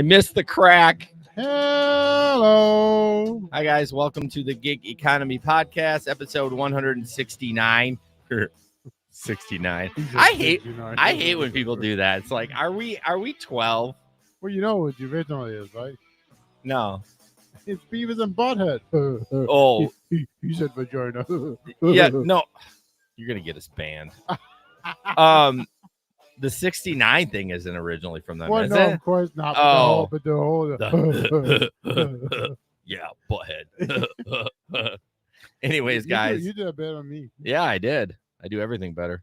I missed the crack. Hello. Hi, guys. Welcome to the Gig Economy Podcast, episode 169. 69. I hate when people do that. It's like, are we 12? Well, you know what the original is, right? No. It's Beavis and Butthead. Oh. He said vagina. Yeah, no. You're going to get us banned. The 69 thing isn't originally from them, well, is no, it? of course not. Oh. But the whole. Yeah, butthead. Anyways, guys. You did it better than me. Yeah, I did. I do everything better.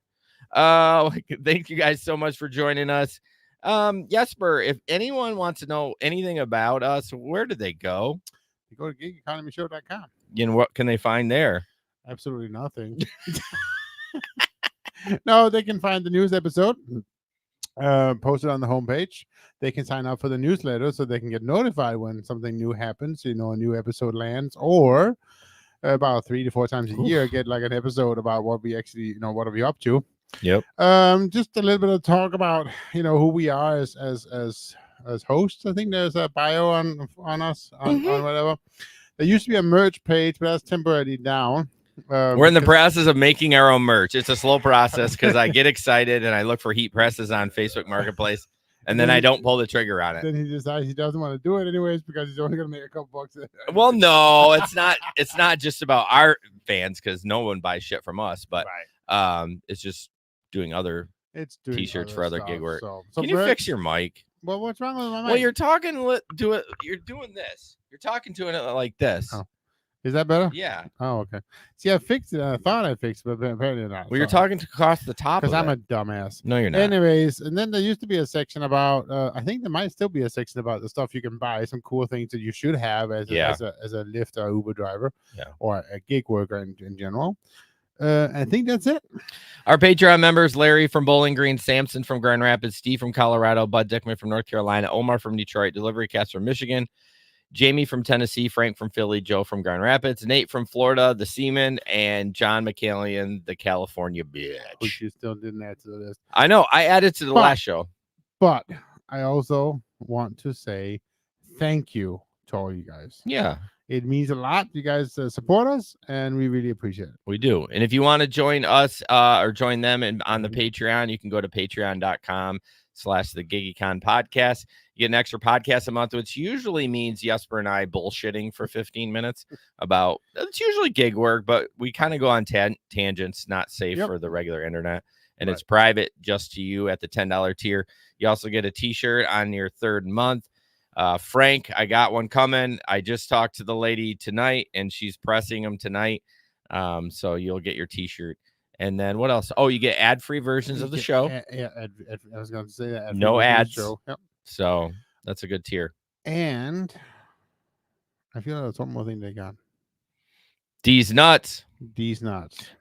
Thank you guys so much for joining us. Jesper, if anyone wants to know anything about us, where do they go? You go to gigeconomyshow.com. And what can they find there? Absolutely nothing. No, they can find the news episode posted on the homepage. They can sign up for the newsletter so they can get notified when something new happens. A new episode lands, or about 3 to 4 times a year get like an episode about what we actually, what are we up to. Yep. Just a little bit of talk about who we are as hosts. I think there's a bio on us on whatever. There used to be a merch page, but that's temporarily down. We're in the process of making our own merch. It's a slow process because I get excited and I look for heat presses on Facebook Marketplace, and then I don't pull the trigger on it. Then he decides he doesn't want to do it anyways because he's only going to make a couple bucks. Well, no, it's not. It's not just about our fans because no one buys shit from us, but it's just doing other t-shirts for other gig work. So can you fix your mic? Well, what's wrong with my mic? Well, you're talking. Do it. You're doing this. You're talking to it like this. Oh. Is that better? Yeah. Oh, okay. See, I fixed it. I thought I fixed it, but apparently not. Well, you're talking across the top because I'm a dumbass. No, you're not. Anyways, and then there used to be a section about. I think there might still be a section about the stuff you can buy, some cool things that you should have as a Lyft or Uber driver, or a gig worker in general. I think that's it. Our Patreon members: Larry from Bowling Green, Samson from Grand Rapids, Steve from Colorado, Bud Dickman from North Carolina, Omar from Detroit, Delivery Cast from Michigan, Jamie from Tennessee, Frank from Philly, Joe from Grand Rapids, Nate from Florida, the Seaman, and John McCallion, the California bitch. Which you still didn't add to the list. I know. I added to the last show. But I also want to say thank you to all you guys. Yeah. It means a lot. You guys support us, and we really appreciate it. We do. And if you want to join us or join them on the Patreon, you can go to patreon.com/the GigEcon podcast. You get an extra podcast a month, which usually means Jesper and I bullshitting for 15 minutes about, it's usually gig work, but we kind of go on tangents, not safe for the regular internet. And it's private just to you at the $10 tier. You also get a t-shirt on your third month. Frank, I got one coming. I just talked to the lady tonight and she's pressing them tonight. So you'll get your t-shirt. And then what else? Oh, you get ad-free versions of the show. I was going to say that. No ads. Show. Yep. So that's a good tier. And I feel like there's one more thing they got. D's nuts.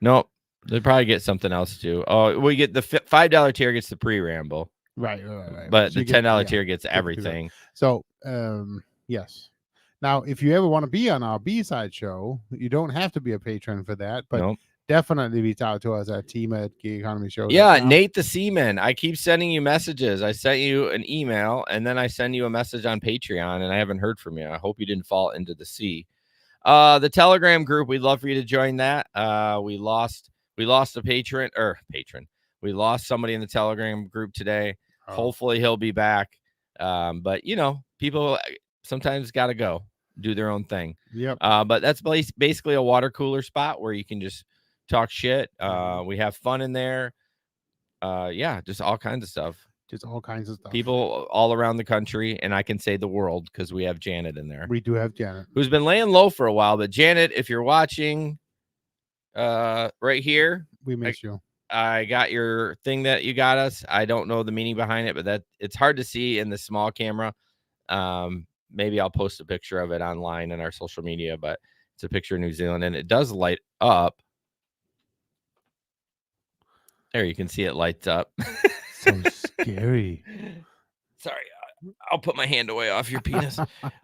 Nope. They probably get something else too. Oh, we get the $5 tier gets the pre-ramble. Right. But so the $10 tier gets everything. So, yes. Now, if you ever want to be on our B-side show, you don't have to be a patron for that, but definitely reach out to us at team at Gig Economy Show. Yeah, Nate the Seaman. I keep sending you messages. I sent you an email, and then I send you a message on Patreon, and I haven't heard from you. I hope you didn't fall into the sea. The Telegram group, we'd love for you to join that. We lost a patron. We lost somebody in the Telegram group today. Hopefully he'll be back. But people sometimes got to go do their own thing. Yep. But that's basically a water cooler spot where you can just talk shit. We have fun in there. Just all kinds of stuff. People all around the country, and I can say the world because we have Janet in there. We do have Janet, who's been laying low for a while. But Janet, if you're watching, right here, we miss you. I got your thing that you got us. I don't know the meaning behind it, but that it's hard to see in the small camera. Maybe I'll post a picture of it online in our social media, but it's a picture of New Zealand and it does light up. There, you can see it lights up. So scary. Sorry. I'll put my hand away off your penis.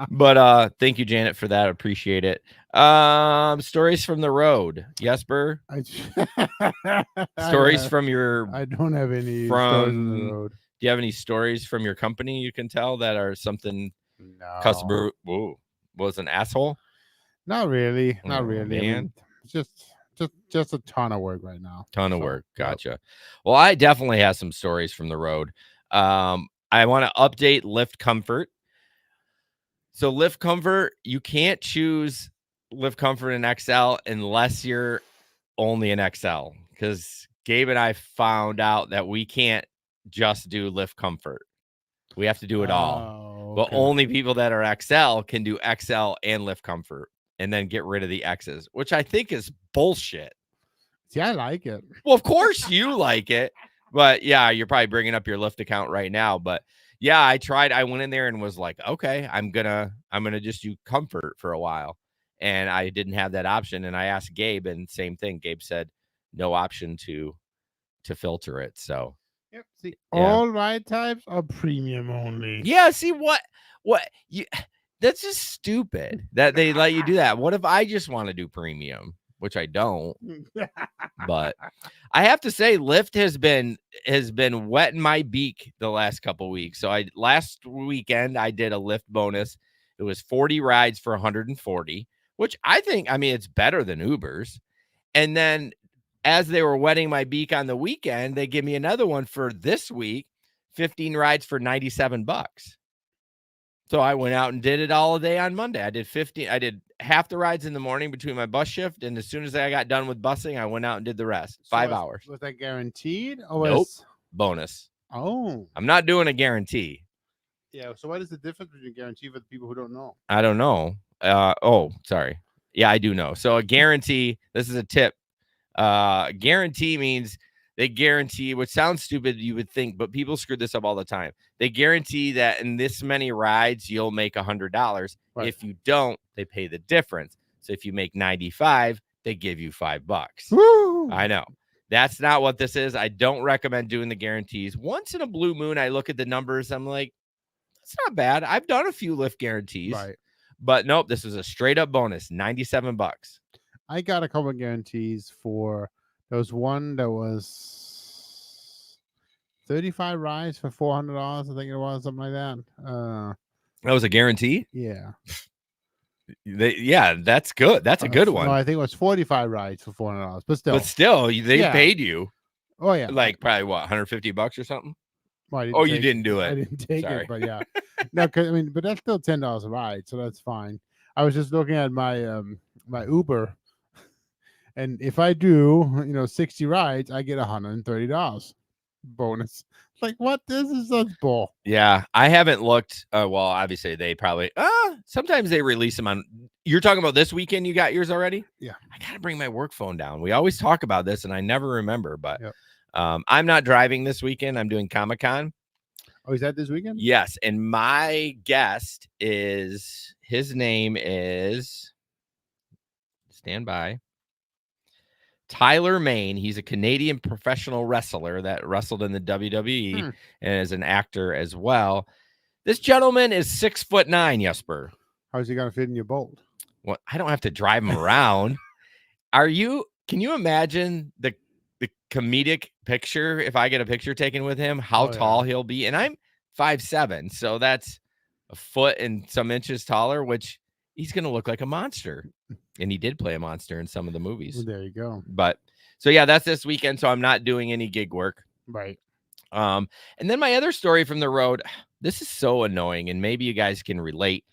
But thank you, Janet, for that. Appreciate it. Stories from the road. Jesper. Stories from your. I don't have any stories from the road. Do you have any stories from your company you can tell that are something No, customer was an asshole? not really, not Oh, really. I man. mean, just a ton of work right now. Ton of So, work. yep. Gotcha. Well, I definitely have some stories from the road. I want to update Lift Comfort. So Lift Comfort, you can't choose Lift Comfort in XL unless you're only an XL, because Gabe and I found out that we can't just do Lift Comfort. We have to do it all. Oh, But okay. only people that are XL can do XL and Lift Comfort and then get rid of the X's, which I think is bullshit. See, I like it. Well, of course you like it, but yeah, you're probably bringing up your Lyft account right now. But yeah, I tried. I went in there and was like, okay, I'm gonna just do comfort for a while, and I didn't have that option. And I asked Gabe, and same thing. Gabe said no option to filter it. So Yep. See, yeah, all ride types are premium only. yeah. See what you. That's just stupid that they let you do that. What if I just want to do premium, which I don't? But I have to say, Lyft has been wetting my beak the last couple weeks. So last weekend I did a Lyft bonus. It was 40 rides for 140, which I think, I mean, it's better than Uber's. And then as they were wetting my beak on the weekend, they give me another one for this week, 15 rides for $97. So I went out and did it all day on Monday. I did half the rides in the morning between my bus shift, and as soon as I got done with busing, I went out and did the rest. 5 hours. Was that guaranteed? Or Nope. Bonus. Oh, I'm not doing a guarantee. yeah. So what is the difference between guarantee for the people who don't know? I don't know. Sorry. Yeah, I do know. So a guarantee, this is a tip. Guarantee means they guarantee, which sounds stupid, you would think, but people screw this up all the time. They guarantee that in this many rides, you'll make $100. Right. If you don't, they pay the difference. So if you make 95, they give you $5. Woo! I know. That's not what this is. I don't recommend doing the guarantees. Once in a blue moon, I look at the numbers. I'm like, that's not bad. I've done a few Lyft guarantees. Right. But nope, this was a straight up bonus, $97. I got a couple of guarantees for. There was one that was 35 rides for $400. I think it was something like that. That was a guarantee? Yeah. Yeah, that's good. That's a good one. No, I think it was 45 rides for $400. But still, they paid you. Oh yeah. Like probably what, $150 or something? Well, you didn't do it. I didn't take Sorry. it, but yeah. No, cause I mean, but that's still $10 a ride, so that's fine. I was just looking at my my Uber, and if I do 60 rides, I get $130 bonus. Like what? This is such bull. Yeah, I haven't looked. Well, obviously they probably. Sometimes they release them on. You're talking about this weekend. You got yours already? Yeah. I gotta bring my work phone down. We always talk about this, and I never remember. But Yep. I'm not driving this weekend. I'm doing Comic-Con. Oh, is that this weekend? Yes, and my guest is. His name is. Stand by. Tyler Main. He's a Canadian professional wrestler that wrestled in the WWE and is an actor as well. This gentleman is 6'9", Jesper. How's he gonna fit in your bolt? Well, I don't have to drive him around. Can you imagine the comedic picture if I get a picture taken with him, how tall he'll be? And I'm 5'7", so that's a foot and some inches taller, which he's going to look like a monster. And he did play a monster in some of the movies. Well, there you go. But so yeah, that's this weekend. So I'm not doing any gig work. Right. And then my other story from the road, this is so annoying, and maybe you guys can relate.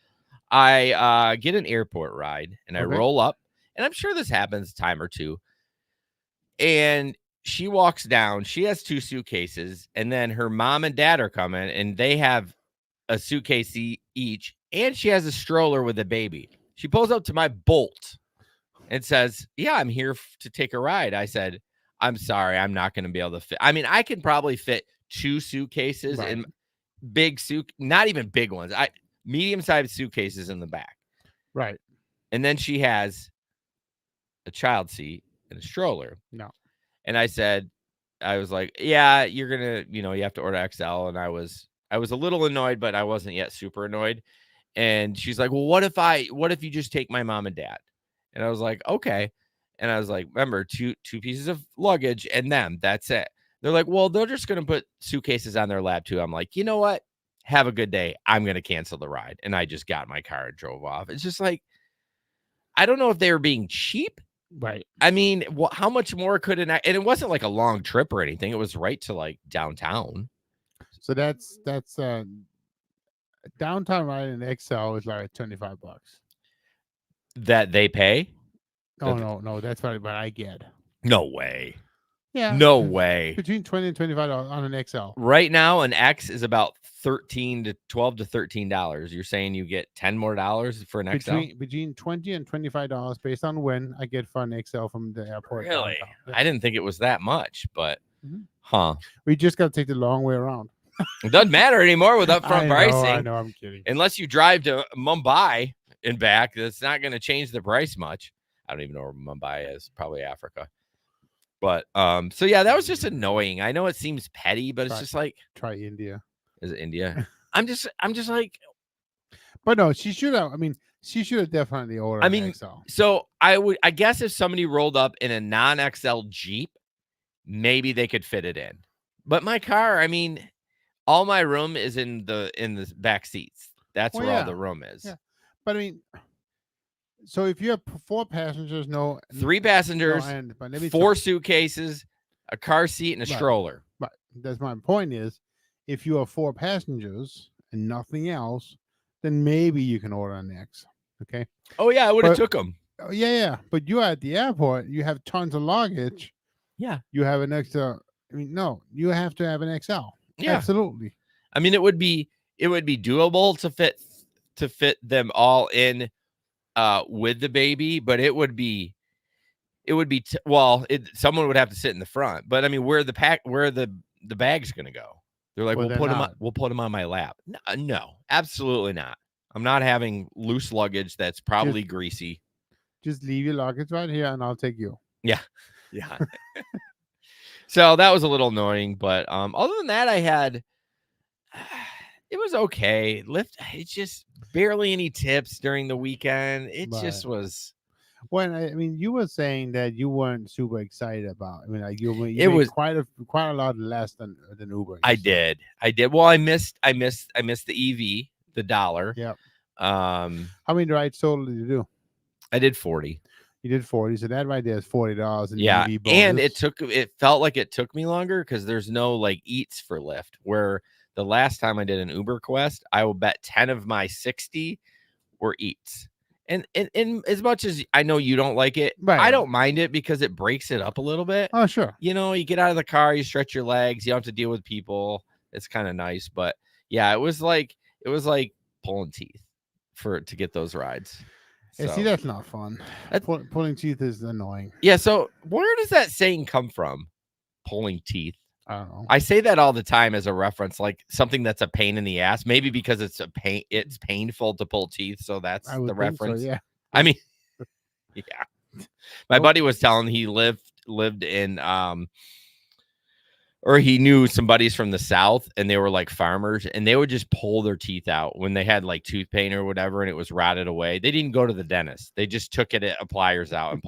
I get an airport ride and I roll up, and I'm sure this happens a time or two. And she walks down, she has 2 suitcases, and then her mom and dad are coming, and they have a suitcase each, and she has a stroller with a baby. She pulls up to my Bolt and says, yeah, I'm here to take a ride. I said, I'm sorry, I'm not going to be able to fit. I mean, I can probably fit 2 suitcases in big not even big ones. Medium-sized suitcases in the back. Right. And then she has a child seat and a stroller. No. And I was like, yeah, you're going to, you have to order XL. And I was a little annoyed, but I wasn't yet super annoyed. And she's like, well, what if you just take my mom and dad? And I was like, okay. And I was like, remember, two pieces of luggage and them, that's it. They're like, well, they're just going to put suitcases on their lap too. I'm like, you know what? Have a good day. I'm going to cancel the ride. And I just got in my car and drove off. It's just like, I don't know if they were being cheap. Right. I mean, how much more could and it wasn't like a long trip or anything. It was right to like downtown. So that's downtown ride in XL is like $25. That they pay? No, that's what I get. No way. Yeah. No way. Between $20 and $25 on an XL. Right now, an X is about $12 to $13. You're saying you get $10 more for an XL? Between $20 and $25 based on when I get for an XL from the airport. Really? Downtown. Yeah. I didn't think it was that much, but We just got to take the long way around. It doesn't matter anymore with upfront pricing. I know, I'm kidding. Unless you drive to Mumbai and back, that's not going to change the price much. I don't even know where Mumbai is. Probably Africa. But so yeah, that was just annoying. I know it seems petty, but it's just like, try India. Is it India? I'm just like, but no, she should have. I mean, she should have definitely ordered. I mean, XL. So I guess if somebody rolled up in a non-XL Jeep, maybe they could fit it in. But my car, I mean, all my room is in the back seats. That's where all the room is. Yeah, but I mean, so if you have 4 passengers, 3 passengers, 4 suitcases, a car seat, and a stroller. But that's my point is, if you have 4 passengers and nothing else, then maybe you can order an X. Okay. Oh yeah, I would have took them. Oh yeah. But you're at the airport. You have tons of luggage. Yeah. You have an extra. I mean, no, you have to have an XL. Yeah, absolutely. I mean, it would be doable to fit them all in with the baby, but it would be someone would have to sit in the front. But I mean, where the bag's going to go? They're like, we'll put them on my lap. No, absolutely not. I'm not having loose luggage that's probably greasy. Just leave your luggage right here and I'll take you. Yeah. Yeah. So that was a little annoying, but other than that, it was okay. Lyft, it's just barely any tips during the weekend. It just was. Well, I mean, you were saying that you weren't super excited about. I mean, like you was quite a lot less than Uber. I did. Well, I missed the EV, the dollar. Yep. How many rides total did you do? I did 40. You did 40, so that right there is $40. Yeah, and it felt like it took me longer because there's no like eats for Lyft. Where the last time I did an Uber Quest, I will bet 10 of my 60 were eats. And as much as I know you don't like it, I don't mind it because it breaks it up a little bit. Oh, sure. You know, you get out of the car, you stretch your legs, you don't have to deal with people. It's kind of nice. But yeah, it was like pulling teeth to get those rides. So. See, that's not fun. Pulling teeth is annoying. Yeah. So where does that saying come from? Pulling teeth. I don't know. I say that all the time as a reference, like something that's a pain in the ass. Maybe because it's painful to pull teeth. So that's the reference. So, yeah. I mean, yeah. My buddy was telling he lived in or he knew some buddies from the South and they were like farmers and they would just pull their teeth out when they had like tooth pain or whatever and it was rotted away. They didn't go to the dentist. They just took it at pliers out and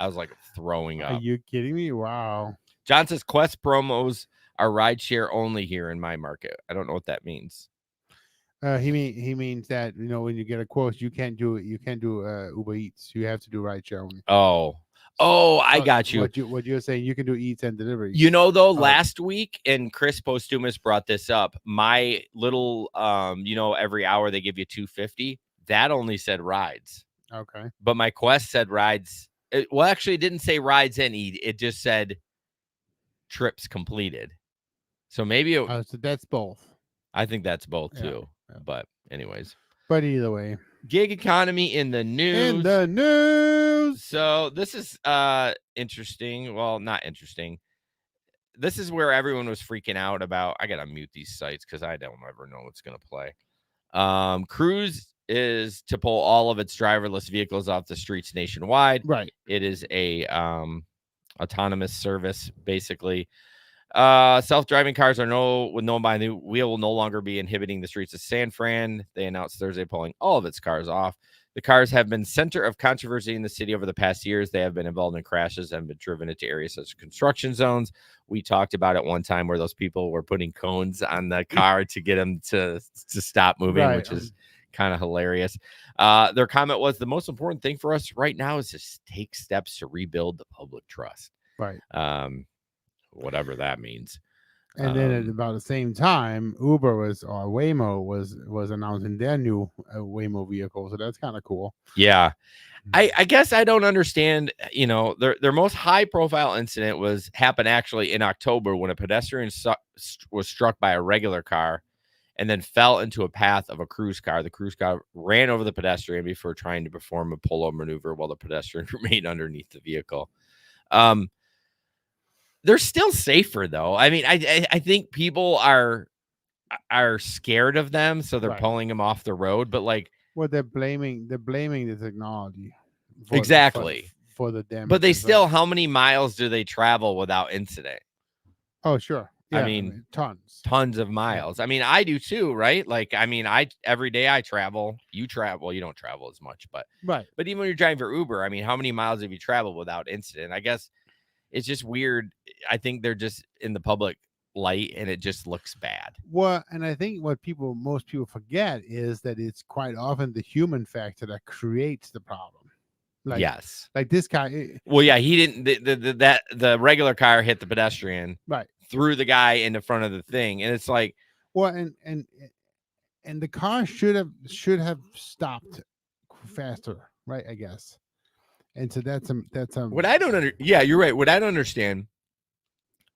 I was like throwing up. Are you kidding me? Wow. John says Quest promos are rideshare only here in my market. I don't know what that means. He means that, you know, when you get a quote, you can't do Uber Eats. You have to do rideshare only. Oh, I got you. What you're saying, you can do Eats and delivery. You know, though, last week, and Chris Postumus brought this up, my little, you know, every hour they give you $2.50. That only said rides. Okay. But my Quest said rides. Actually, it didn't say rides and eat. It just said trips completed. So maybe so that's both. I think that's both too. Yeah. But anyways. But either way. Gig economy in the news. So this is interesting. Well, not interesting. This is where everyone was freaking out about. I gotta mute these sites because I don't ever know what's gonna play. Cruise is to pull all of its driverless vehicles off the streets nationwide. Right. It is a autonomous service, basically. Self-driving cars with no by the wheel will no longer be inhibiting the streets of San Fran. They announced Thursday pulling all of its cars off. The cars have been center of controversy in the city over the past years. They have been involved in crashes and been driven into areas such as construction zones. We talked about it one time where those people were putting cones on the car to get them to stop moving, Right. which is kind of hilarious. Their comment was, the most important thing for us right now is to take steps to rebuild the public trust. Right. Whatever that means. And then at about the same time, Waymo was announcing their new Waymo vehicle, so that's kind of cool. Yeah, I guess I don't understand. You know, their most high profile incident happened actually in October when a pedestrian was struck by a regular car and then fell into a path of a cruise car. The cruise car ran over the pedestrian before trying to perform a pull-over maneuver while the pedestrian remained underneath the vehicle. They're still safer though. I mean, I think people are scared of them, so they're pulling them off the road. But like, well, they're blaming the technology for the damage. But they still, how many miles do they travel without incident? Oh, sure. Yeah, I mean tons of miles. I mean, I do too, right? Like, I mean, every day I travel. You travel. You don't travel as much, but But even when you're driving for Uber, I mean, how many miles have you traveled without incident? I guess it's just weird. I think they're just in the public light and it just looks bad. Well, and I think what most people forget is that it's quite often the human factor that creates the problem. Like, yes. Like this guy. Well, yeah, he didn't. The regular car hit the pedestrian. Right. Threw the guy in the front of the thing, and it's like, well, and the car should have stopped faster, right? I guess. And so that's what I don't yeah, you're right. What I don't understand,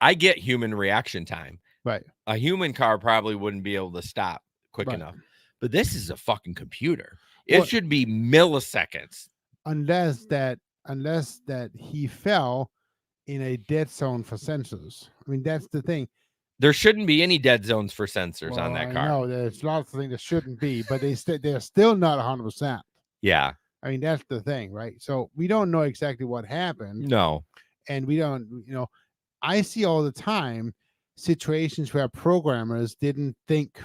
I get human reaction time. Right. A human car probably wouldn't be able to stop quick enough. But this is a fucking computer. It should be milliseconds. Unless that he fell in a dead zone for sensors. I mean, that's the thing. There shouldn't be any dead zones for sensors on that car. No, there's lots of things that shouldn't be, but they're still not 100%. Yeah. I mean, that's the thing, right? So we don't know exactly what happened. No. And we don't, I see all the time situations where programmers didn't think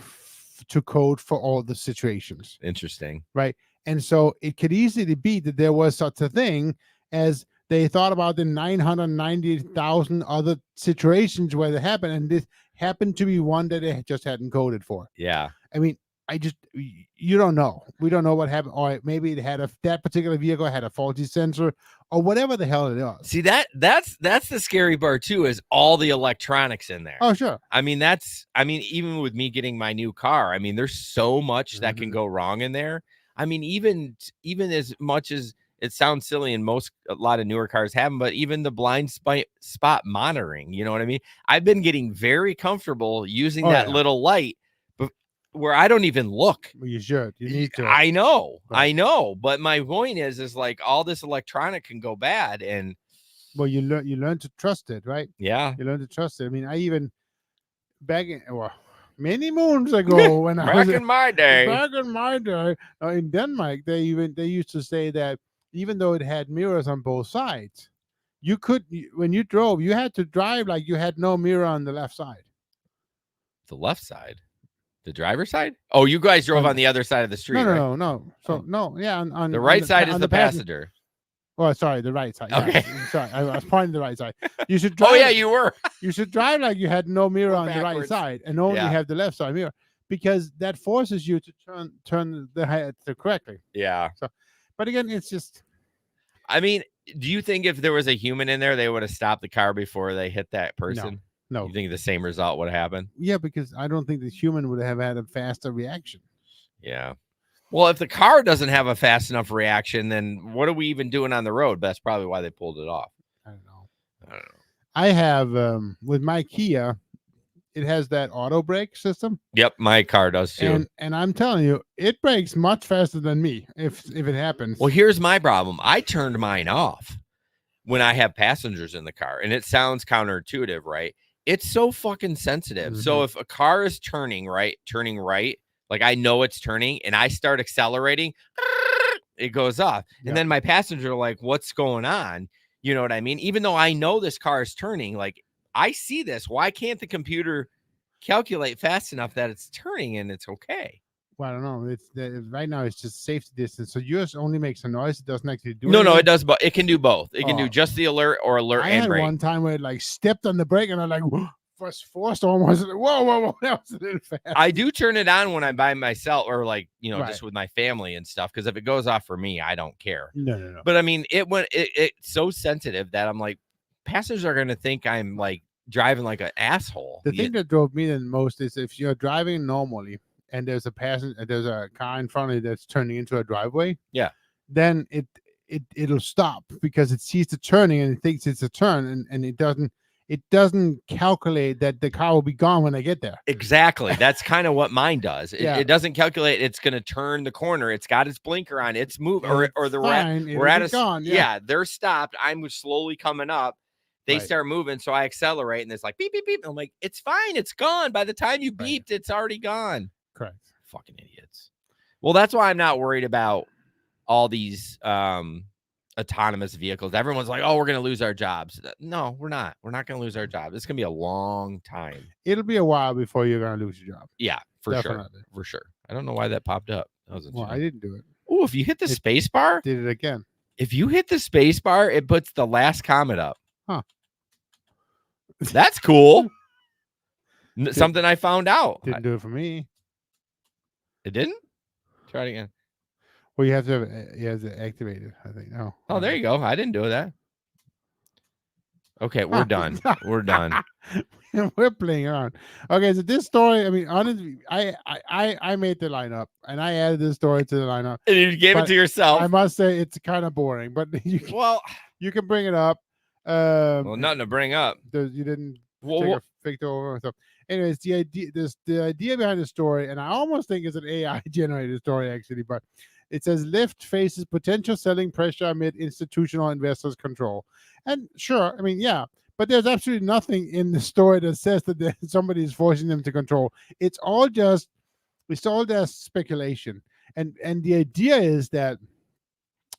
to code for all the situations. Interesting. Right. And so it could easily be that there was such a thing as they thought about the 990,000 other situations where it happened. And this happened to be one that they just hadn't coded for. Yeah. I mean, you don't know. We don't know what happened. Or maybe it had that particular vehicle had a faulty sensor or whatever the hell it is. See, that's the scary part too, is all the electronics in there. Oh, sure. I mean, even with me getting my new car, I mean, there's so much that can go wrong in there. I mean, even as much as it sounds silly and a lot of newer cars have them, but even the blind spot monitoring, you know what I mean? I've been getting very comfortable using that little light where I don't even look. Well, you should. You need to. I know. But my point is like all this electronic can go bad, and well, you learn to trust it, right? Yeah, you learn to trust it. I mean, I even many moons ago when back in my day, in Denmark, they used to say that even though it had mirrors on both sides, when you drove, you had to drive like you had no mirror on the left side. The left side. The driver's side? Oh, you guys drove on the other side of the street. No. So no, yeah, on the right side is the passenger. Oh, sorry, the right side. Okay, sorry, I was pointing the right side. You should drive. Oh yeah, you were. You should drive like you had no mirror on the right side and only have the left side mirror, because that forces you to turn the head correctly. Yeah. So, but again, it's just. I mean, do you think if there was a human in there, they would have stopped the car before they hit that person? No. You think the same result would happen? Yeah, because I don't think the human would have had a faster reaction. Yeah. Well, if the car doesn't have a fast enough reaction, then what are we even doing on the road? That's probably why they pulled it off. I don't know. I have, with my Kia, it has that auto brake system. Yep, my car does too. And I'm telling you, it brakes much faster than me if it happens. Well, here's my problem. I turned mine off when I have passengers in the car, and it sounds counterintuitive, right? It's so fucking sensitive. Mm-hmm. So if a car is turning right, like I know it's turning and I start accelerating, it goes off. And then my passenger like, what's going on? You know what I mean? Even though I know this car is turning, like I see this. Why can't the computer calculate fast enough that it's turning and it's okay? Well, I don't know. Right now it's just safety distance. So yours only makes a noise. It doesn't actually do No, anything. it does, but it can do both. It can do Oh. just the alert or alert I and had brake. one time where it like stepped on the brake and I like was forced almost. Whoa! That was a little fast. I do turn it on when I'm by myself or like, Right. just with my family and stuff. Because if it goes off for me, I don't care. No. But I mean, it's so sensitive that I'm like, passengers are going to think I'm like driving like an asshole. The thing that drove me the most is if you're driving normally and there's a car in front of you that's turning into a driveway. Yeah. Then it'll stop because it sees the turning and it thinks it's a turn and it doesn't calculate that the car will be gone when I get there. Exactly. That's kind of what mine does. Yeah. It doesn't calculate it's going to turn the corner. It's got its blinker on. It's moving, or we're at a gone. Yeah, they're stopped. I'm slowly coming up. They Right. start moving, so I accelerate, and it's like beep beep beep. I'm like, it's fine. It's gone. By the time you Right. beeped, it's already gone. Correct. Fucking idiots. Well, that's why I'm not worried about all these autonomous vehicles. Everyone's like, oh, we're going to lose our jobs. No, we're not. We're not going to lose our jobs. It's going to be a long time. It'll be a while before you're going to lose your job. Yeah, for Definitely. sure. For sure. I don't know why that popped up. That was Well, I didn't do it. Oh, if you hit the space bar, did it again. If you hit the space bar, it puts the last comment up. Huh. That's cool. Something I found out. Didn't do it for me. It didn't? Try it again. Well, you have to activate it, I think. Oh, there you go. I didn't do that. Okay, we're done. We're done. We're playing around. Okay, so this story, I mean, honestly, I made the lineup and I added this story to the lineup. And you gave it to yourself. I must say it's kind of boring, but you can bring it up. Nothing to bring up. You didn't take a picture over and stuff. Anyways, the idea behind the story, and I almost think it's an AI generated story actually, but it says Lyft faces potential selling pressure amid institutional investors' control. And sure, I mean, yeah, but there's absolutely nothing in the story that says that somebody is forcing them to control. It's all just speculation. And the idea is that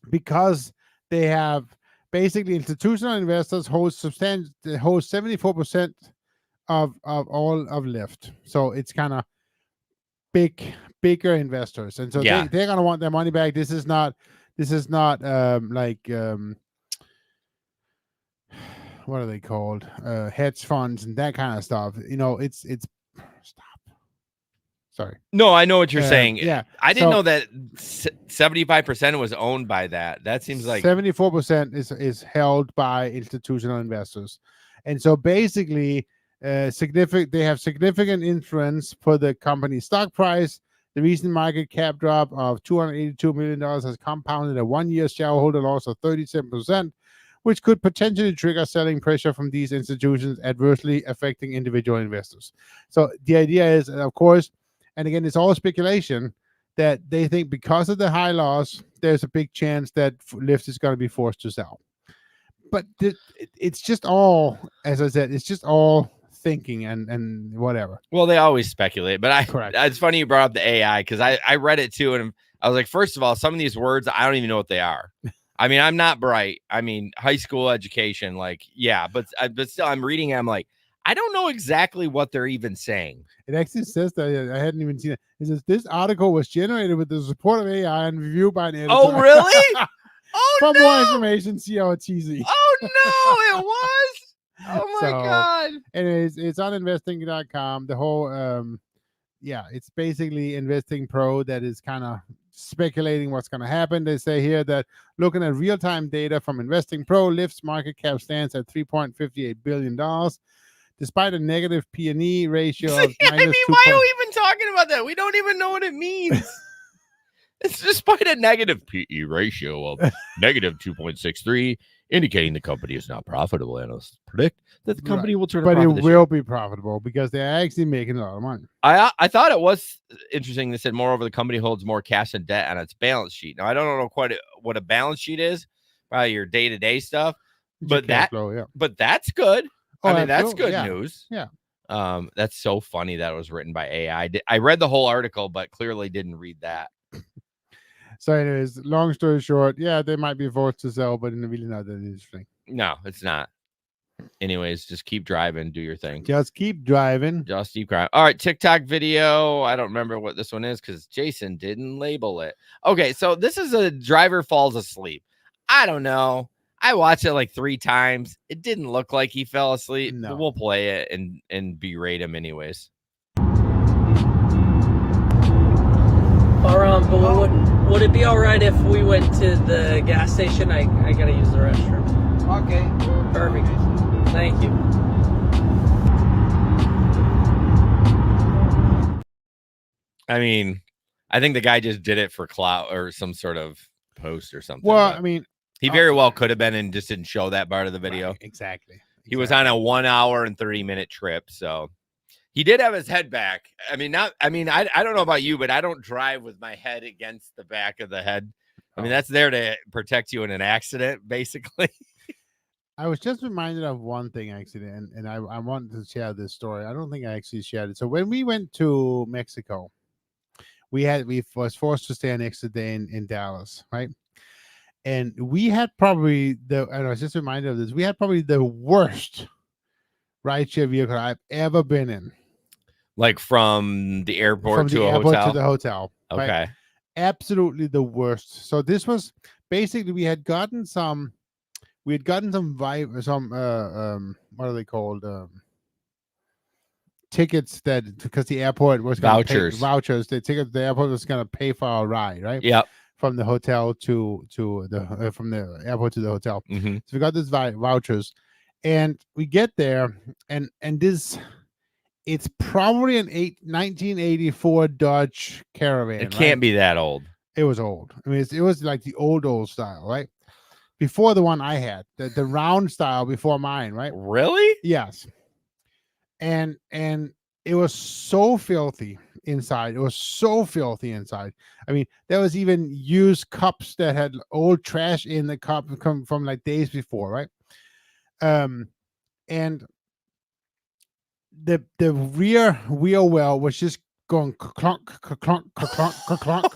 because they have basically institutional investors hold 74% of all of Lyft. So it's kind of bigger investors, and so they're gonna want their money back. This is not like what are they called, hedge funds and that kind of stuff. It's stop. Sorry. No, I know what you're saying. Yeah, I didn't know that 75% was owned by that. That seems like 74% is held by institutional investors, and so basically they have significant influence for the company's stock price. The recent market cap drop of $282 million has compounded a one-year shareholder loss of 37%, which could potentially trigger selling pressure from these institutions, adversely affecting individual investors. So the idea is, of course, and again, it's all speculation, that they think because of the high loss, there's a big chance that Lyft is going to be forced to sell. But it's just all, as I said, it's just all thinking and whatever. Well, they always speculate, but Correct. It's funny you brought up the AI because I read it too, and I was like, first of all, some of these words I don't even know what they are. I mean, I'm not bright. I mean, high school education, like, yeah, but still, I'm reading it. I'm like, I don't know exactly what they're even saying. It actually says that I hadn't even seen it. It says this article was generated with the support of AI and reviewed by an editor. Oh, really? Oh, For more information, see our TZ. Oh no, it was. Oh my God. Anyways, it's on investing.com. The whole it's basically Investing Pro that is kind of speculating what's going to happen. They say here that looking at real-time data from Investing Pro, Lyft's market cap stands at $3.58 billion. Despite a negative P/E ratio of I mean, why are we even talking about that? We don't even know what it means. It's despite a negative P/E ratio of negative 2.63, indicating the company is not profitable. Analysts predict that the company will turn a profit. But it will be profitable because they're actually making a lot of money. I thought it was interesting. They said, moreover, the company holds more cash and debt on its balance sheet. Now, I don't know quite what a balance sheet is, probably your day-to-day stuff, but that's good. Oh, I mean, that's good yeah. news. Yeah. That's so funny that it was written by AI. I read the whole article, but clearly didn't read that. So anyways, long story short, yeah, they might be forced to sell, but really not that interesting. No, it's not. anyways, just keep driving, do your thing. Just keep driving. Just keep driving. All right, TikTok video. I don't remember what this one is because Jason didn't label it. Okay, so this is a driver falls asleep. I don't know. I watched it like 3 times. It didn't look like he fell asleep. No. But we'll play it and berate him anyways. But would it be all right if we went to the gas station? I gotta use the restroom. Okay. Perfect. Thank you. I mean, I think the guy just did it for clout or some sort of post or something. Well, I mean, he very well could have been and just didn't show that part of the video. Right, exactly. He was on a 1 hour and 30-minute trip, so he did have his head back. I don't know about you, but I don't drive with my head against the back of the head. I mean, that's there to protect you in an accident, basically. I was just reminded of one thing, actually, and I wanted to share this story. I don't think I actually shared it. So when we went to Mexico, we was forced to stay an extra day in Dallas, right? And we had probably and I was just reminded of this, we had probably the worst rideshare vehicle I've ever been in. Like from the airport to a hotel? From the airport to the hotel. Okay. Right? Absolutely the worst. So this was basically, we had gotten some what are they called? Tickets because the airport was vouchers. The tickets the airport was going to pay for our ride, right? Yep. From the hotel to the from the airport to the hotel. Mm-hmm. So we got these vouchers, and we get there, and it's probably an 1984 Dodge Caravan. It can't be that old. It was old. I mean, it was like the old style, right? Before the one I had, the round style before mine, right? Really? Yes. And it was so filthy inside. It was so filthy inside. I mean, there was even used cups that had old trash in the cup come from like days before, right? And the rear wheel well was just going clunk, clunk, clunk, clunk,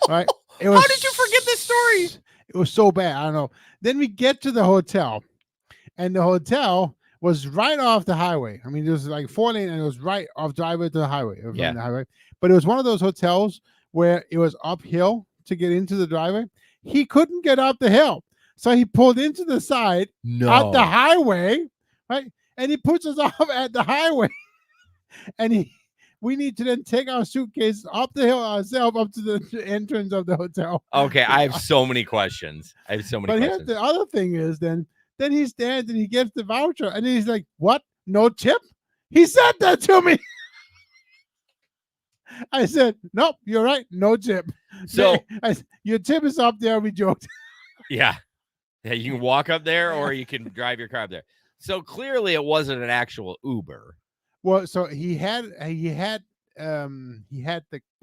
right? It was, how did you forget this story? It was so bad. I don't know. Then we get to the hotel, and the hotel was right off the highway. I mean, it was like 4-lane, and it was right off driveway to the highway. Yeah. The highway. But it was one of those hotels where it was uphill to get into the driveway. He couldn't get up the hill, so he pulled into the side at the highway, right? And he puts us off at the highway, and we need to then take our suitcase up the hill ourselves up to the entrance of the hotel. Okay, I have so many questions. But here's the other thing is then he stands and he gets the voucher, and he's like, "What? No tip?" He said that to me. I said, "Nope, you're right, no tip." So your tip is up there. We joked. Yeah, you can walk up there, or you can drive your car up there. So clearly, it wasn't an actual Uber. Well, so he had the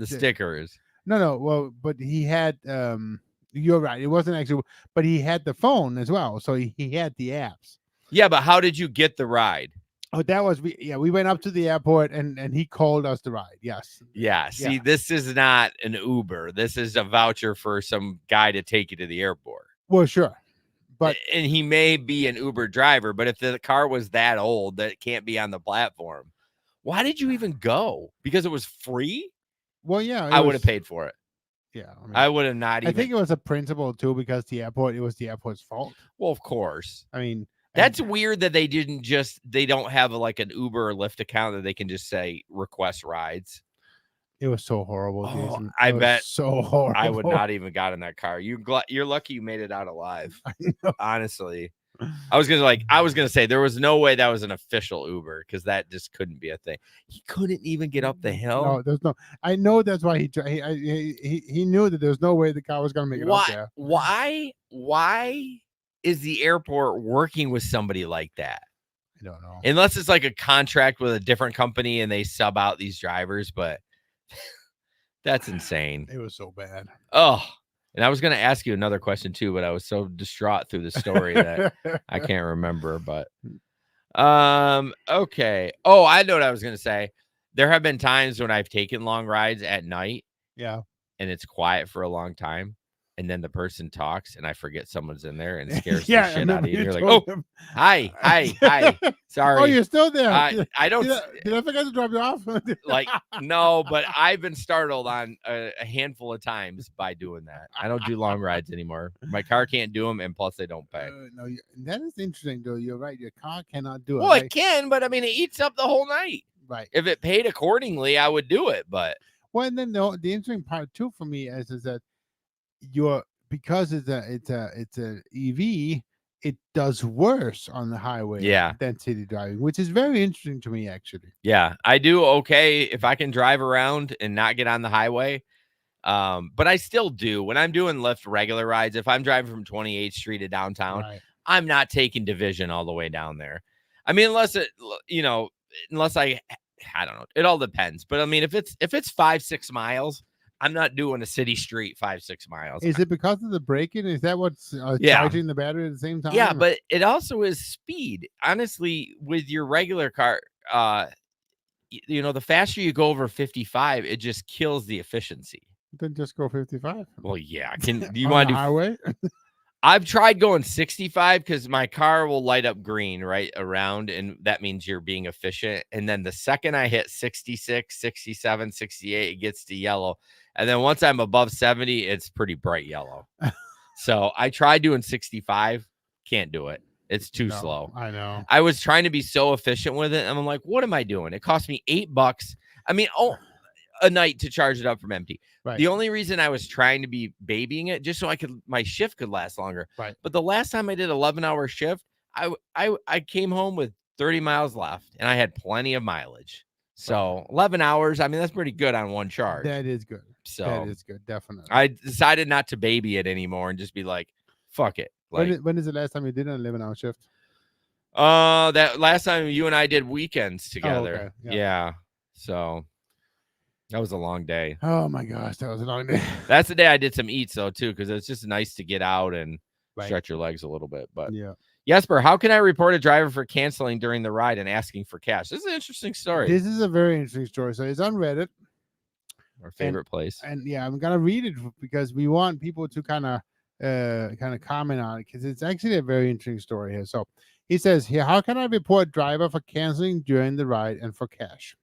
stickers. No. Well, but he had you're right. It wasn't actually, but he had the phone as well. So he had the apps. Yeah, but how did you get the ride? Oh, that was we went up to the airport and he called us the ride. Yes. Yeah. See, This is not an Uber. This is a voucher for some guy to take you to the airport. Well, sure. And he may be an Uber driver, but if the car was that old that it can't be on the platform, why did you even go? Because it was free? Well, yeah. I would have paid for it. Yeah. I would have not even. I think it was a principle too, because it was the airport's fault. Well, of course. I mean, that's weird that they don't have like an Uber or Lyft account that they can just say request rides. It was so horrible, Jason. I bet so horrible. I would not even got in that car. You're lucky you made it out alive. Honestly, I was gonna say there was no way that was an official Uber, because that just couldn't be a thing. He couldn't even get up the hill. No, there's no. I know that's why he knew that there's no way the car was gonna make it up there. Why is the airport working with somebody like that? I don't know. Unless it's like a contract with a different company and they sub out these drivers, but that's insane. It was so bad. Oh, and I was going to ask you another question too, but I was so distraught through the story that I can't remember. But okay. Oh, I know what I was going to say. There have been times when I've taken long rides at night. Yeah. And it's quiet for a long time. and then the person talks, and I forget someone's in there and scares Yeah, the I shit out remember of you. you You're like, told oh, him. hi. Sorry. Oh, you're still there. I don't Did I forget to drop you off? like no, but I've been startled on a handful of times by doing that. I don't do long rides anymore. My car can't do them, and plus they don't pay. No, that is interesting, though. You're right. Your car cannot do it. Well, it can, but I mean, it eats up the whole night. Right. If it paid accordingly, I would do it. But Well, and then the interesting part too for me is that because it's a EV, it does worse on the highway than city driving, which is very interesting to me, actually. Yeah, I do okay if I can drive around and not get on the highway. But I still do when I'm doing Lyft regular rides. If I'm driving from 28th Street to downtown, I'm not taking Division all the way down there. I mean, unless I don't know. It all depends. But I mean, if it's 5-6 miles, I'm not doing a city street 5-6 miles. Is it because of the braking? Is that what's charging the battery at the same time? Yeah, but it also is speed. Honestly, with your regular car, the faster you go over 55, it just kills the efficiency. Then just go 55. Well, yeah. Do you on want the to do highway? I've tried going 65 because my car will light up green right around, and that means you're being efficient. And then the second I hit 66, 67, 68, it gets to yellow. And then once I'm above 70, it's pretty bright yellow. So I tried doing 65. Can't do it. It's too slow. I know. I was trying to be so efficient with it. And I'm like, what am I doing? It cost me $8. I mean, a night to charge it up from empty. Right. The only reason I was trying to be babying it just so my shift could last longer. Right. But the last time I did 11-hour shift, I came home with 30 miles left and I had plenty of mileage. So 11 hours, I mean, that's pretty good on one charge. That is good. So that is good, definitely. I decided not to baby it anymore and just be like, fuck it. Like, when is the last time you did an 11-hour shift? That last time you and I did weekends together. Oh, okay. Yeah. So that was a long day. Oh my gosh, that was a long day. That's the day I did some eats though too, because it's just nice to get out and stretch your legs a little bit. But Jesper, how can I report a driver for canceling during the ride and asking for cash? This is an interesting story. This is a very interesting story. So it's on Reddit. Our favorite place. And I'm gonna read it because we want people to kind of comment on it because it's actually a very interesting story here. So he says here, how can I report driver for canceling during the ride and for cash?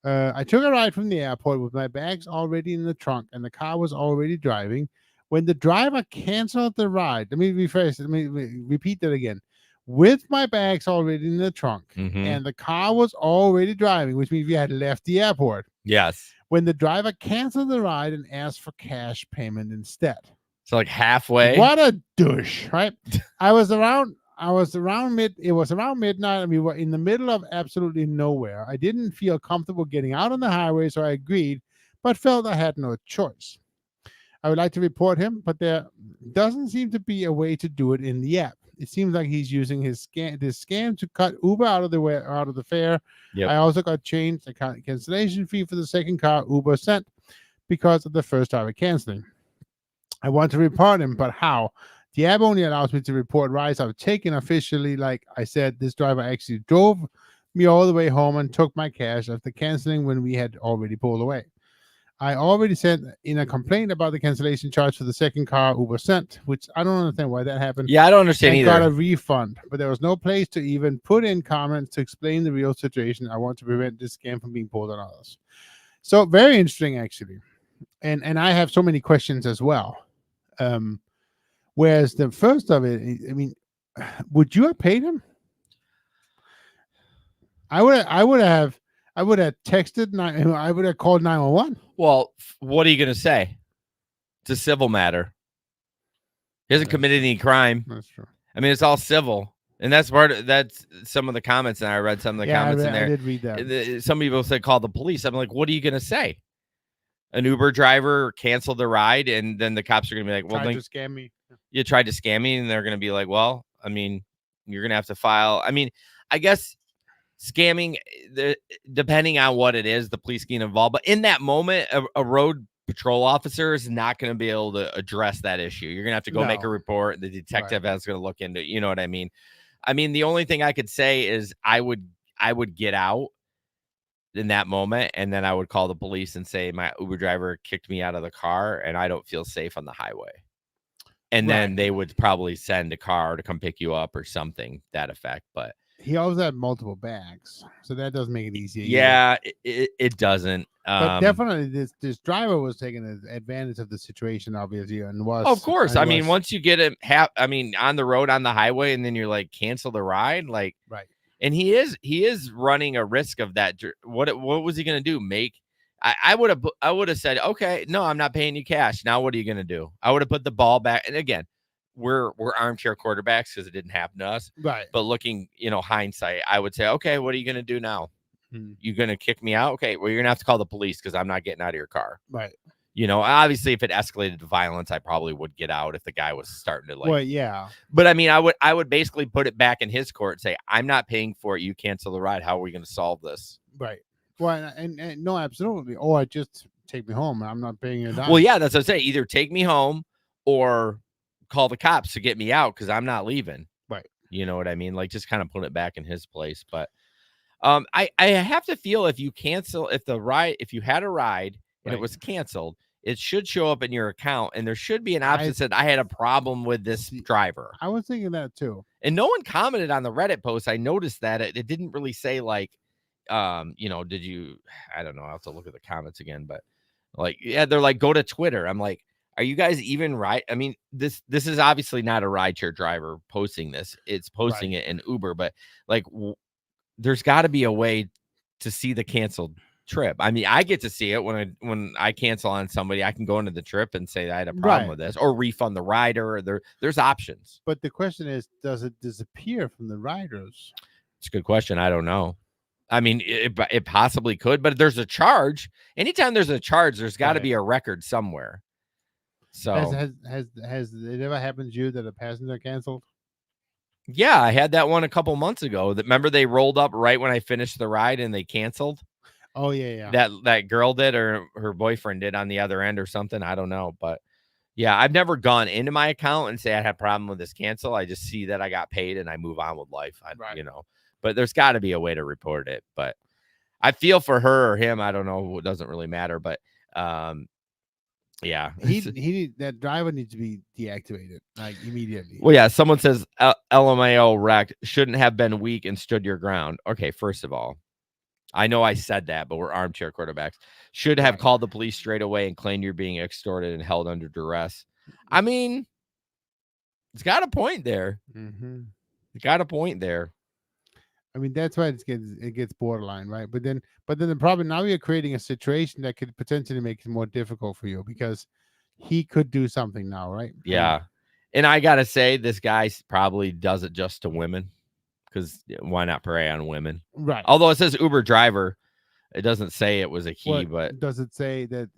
I took a ride from the airport with my bags already in the trunk and the car was already driving. When the driver canceled the ride, let me repeat that again. With my bags already in the trunk and the car was already driving, which means we had left the airport. Yes. When the driver canceled the ride and asked for cash payment instead. So like halfway. What a douche, right? It was around midnight and we were in the middle of absolutely nowhere. I didn't feel comfortable getting out on the highway, so I agreed, but felt I had no choice. I would like to report him, but there doesn't seem to be a way to do it in the app. It seems like he's using this scam to cut Uber out of the fare. Yep. I also got changed the cancellation fee for the second car Uber sent because of the first driver canceling. I want to report him, but how? The app only allows me to report rides I've taken officially. Like I said, this driver actually drove me all the way home and took my cash after canceling when we had already pulled away. I already sent in a complaint about the cancellation charge for the second car Uber sent, which I don't understand why that happened. Yeah, I don't understand either. Got a refund, but there was no place to even put in comments to explain the real situation. I want to prevent this scam from being pulled on others. So very interesting, actually. And I have so many questions as well. Whereas the first of it, I mean, would you have paid him? I would have texted. I would have called 911. Well, what are you going to say? It's a civil matter. He hasn't committed any crime. That's true. I mean, it's all civil, and that's some of the comments. And I read some of the comments in there. I did read that. Some people said call the police. I'm like, what are you going to say? An Uber driver canceled the ride, and then the cops are going to be like, well, tried to scam me. You tried to scam me, and they're going to be like, well, I mean, you're going to have to file. I mean, I guess scamming, depending on what it is, the police get involved. But in that moment, a road patrol officer is not going to be able to address that issue. You're going to have to go make a report. The detective is going to look into it. You know what I mean? I mean, the only thing I could say is I would get out in that moment, and then I would call the police and say my Uber driver kicked me out of the car and I don't feel safe on the highway. And then Right. they would probably send a car to come pick you up or something that effect. But He always had multiple bags, so that doesn't make it easier. either. yeah, it doesn't. But definitely, this driver was taking advantage of the situation, obviously, and was. Of course. and I mean, was- once you get him on the road on the highway, and then you're like, cancel the ride, like, right. and he is running a risk of that. What was he going to do? I would have said, okay, no, I'm not paying you cash. Now what are you going to do? I would have put the ball back. And again, we're armchair quarterbacks because it didn't happen to us. Right. But looking, hindsight, I would say, okay, what are you going to do now? Hmm. You going to kick me out? Okay, well, you're going to have to call the police because I'm not getting out of your car. Right. Obviously, if it escalated to violence, I probably would get out if the guy was starting to Well, yeah. But I mean, I would basically put it back in his court and say, I'm not paying for it. You cancel the ride. How are we going to solve this? Right. Well, and no, absolutely. Or just take me home. I'm not paying you a dime. Well, yeah, that's what I say. Either take me home or call the cops to get me out because I'm not leaving. Right. You know what I mean? Like, just kind of put it back in his place. But I have to feel if you had a ride and it was canceled, it should show up in your account, and there should be an option that said I had a problem with this driver. I was thinking that too. And no one commented on the Reddit post. I noticed that it didn't really say like, did you? I don't know. I'll have to look at the comments again, but like, yeah, they're like, go to Twitter. I'm like, are you guys even right? I mean, this is obviously not a rideshare driver posting this. It's posting it in Uber, but like, there's got to be a way to see the canceled trip. I mean, I get to see it when I cancel on somebody. I can go into the trip and say I had a problem with this, or refund the rider. Or there's options. But the question is, does it disappear from the riders? It's a good question. I don't know. I mean, it possibly could, but there's a charge. Anytime there's a charge, there's got to be a record somewhere. So has it ever happened to you that a passenger canceled? Yeah, I had that one a couple months ago. Remember they rolled up right when I finished the ride and they canceled. Oh yeah. That girl did, or her boyfriend did on the other end or something. I don't know, but yeah, I've never gone into my account and say I had a problem with this cancel. I just see that I got paid and I move on with life. But there's got to be a way to report it. But I feel for her or him. I don't know. It doesn't really matter. But yeah, that driver needs to be deactivated like immediately. Well, yeah, someone says LMAO wrecked, shouldn't have been weak and stood your ground. Okay, first of all, I know I said that, but we're armchair quarterbacks. Should have called the police straight away and claimed you're being extorted and held under duress. I mean, it's got a point there. Mm-hmm. It got a point there. I mean, that's why it gets borderline, right? But then the problem, now you're creating a situation that could potentially make it more difficult for you because he could do something now, right? Yeah. And I got to say, this guy probably does it just to women because why not prey on women? Right. Although it says Uber driver, it doesn't say it was a he, but does it say that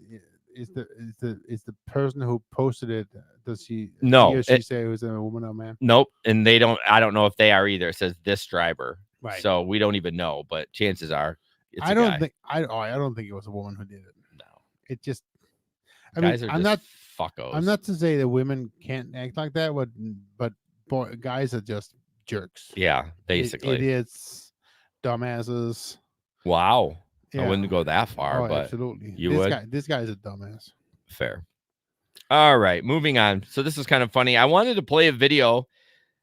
is the person who posted it? Does she? No. He or she say it was a woman or man? Nope. And I don't know if they are either. It says this driver. Right. So we don't even know, but chances are it's I don't think it was a woman who did it. No. It just guys are just fuckos. I'm not to say that women can't act like that, but guys are just jerks. Yeah, basically. Idiots, dumbasses. Wow. Yeah. I wouldn't go that far, but absolutely. This guy's a dumbass. Fair. All right, moving on. So this is kind of funny. I wanted to play a video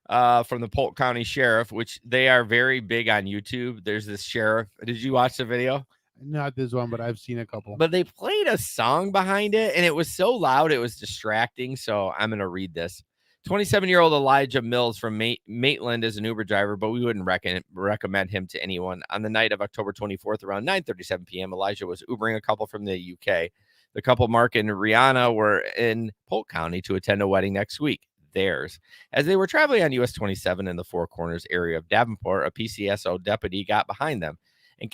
from the Polk County Sheriff, which they are very big on YouTube. There's this sheriff. Did you watch the video? Not this one, but I've seen a couple. But they played a song behind it, and it was so loud, it was distracting. So I'm going to read this. 27-year-old Elijah Mills from Maitland is an Uber driver, but we wouldn't recommend him to anyone. On the night of October 24th, around 9:37 p.m., Elijah was Ubering a couple from the UK. The couple, Mark and Rihanna, were in Polk County to attend a wedding next week. Theirs. As they were traveling on US 27 in the Four Corners area of Davenport, a PCSO deputy got behind them and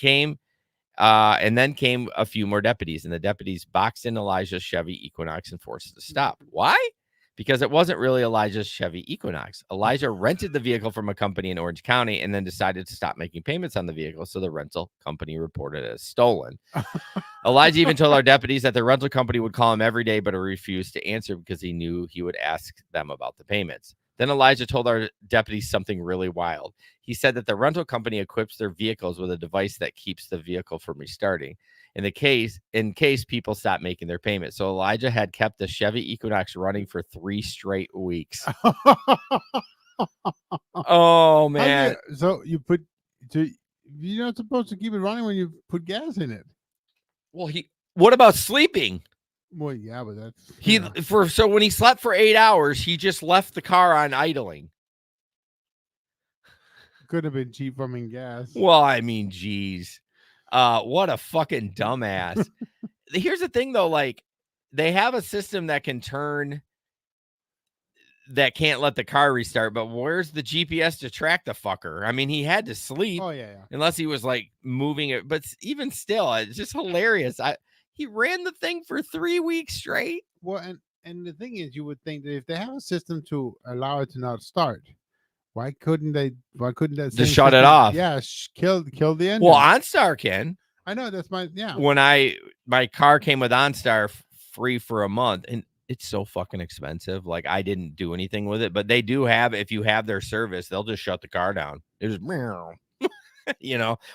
then came a few more deputies, and the deputies boxed in Elijah's Chevy Equinox and forced it to stop. Why? Because it wasn't really Elijah's Chevy Equinox. Elijah rented the vehicle from a company in Orange County and then decided to stop making payments on the vehicle, so the rental company reported it as stolen. Elijah even told our deputies that the rental company would call him every day, but refused to answer because he knew he would ask them about the payments. Then Elijah told our deputies something really wild. He said that the rental company equips their vehicles with a device that keeps the vehicle from restarting in case people stop making their payment. So Elijah had kept the Chevy Equinox running for 3 straight weeks. Oh man. So you're not supposed to keep it running when you put gas in it. Well, what about sleeping? Well, yeah, but that's so when he slept for 8 hours, he just left the car on idling. Could have been cheap running gas. Well, I mean, geez. What a fucking dumbass. Here's the thing though, like they have a system that can't let the car restart, but where's the GPS to track the fucker? I mean, he had to sleep. Oh yeah. Unless he was like moving it, but even still, it's just hilarious. He ran the thing for 3 weeks straight. Well, and the thing is, you would think that if they have a system to allow it to not start, why couldn't that just shut it off? Yeah, kill the engine. Well, OnStar can. I know that's my When my car came with OnStar free for a month, and it's so fucking expensive. Like I didn't do anything with it, but they do have. If you have their service, they'll just shut the car down. It was meow.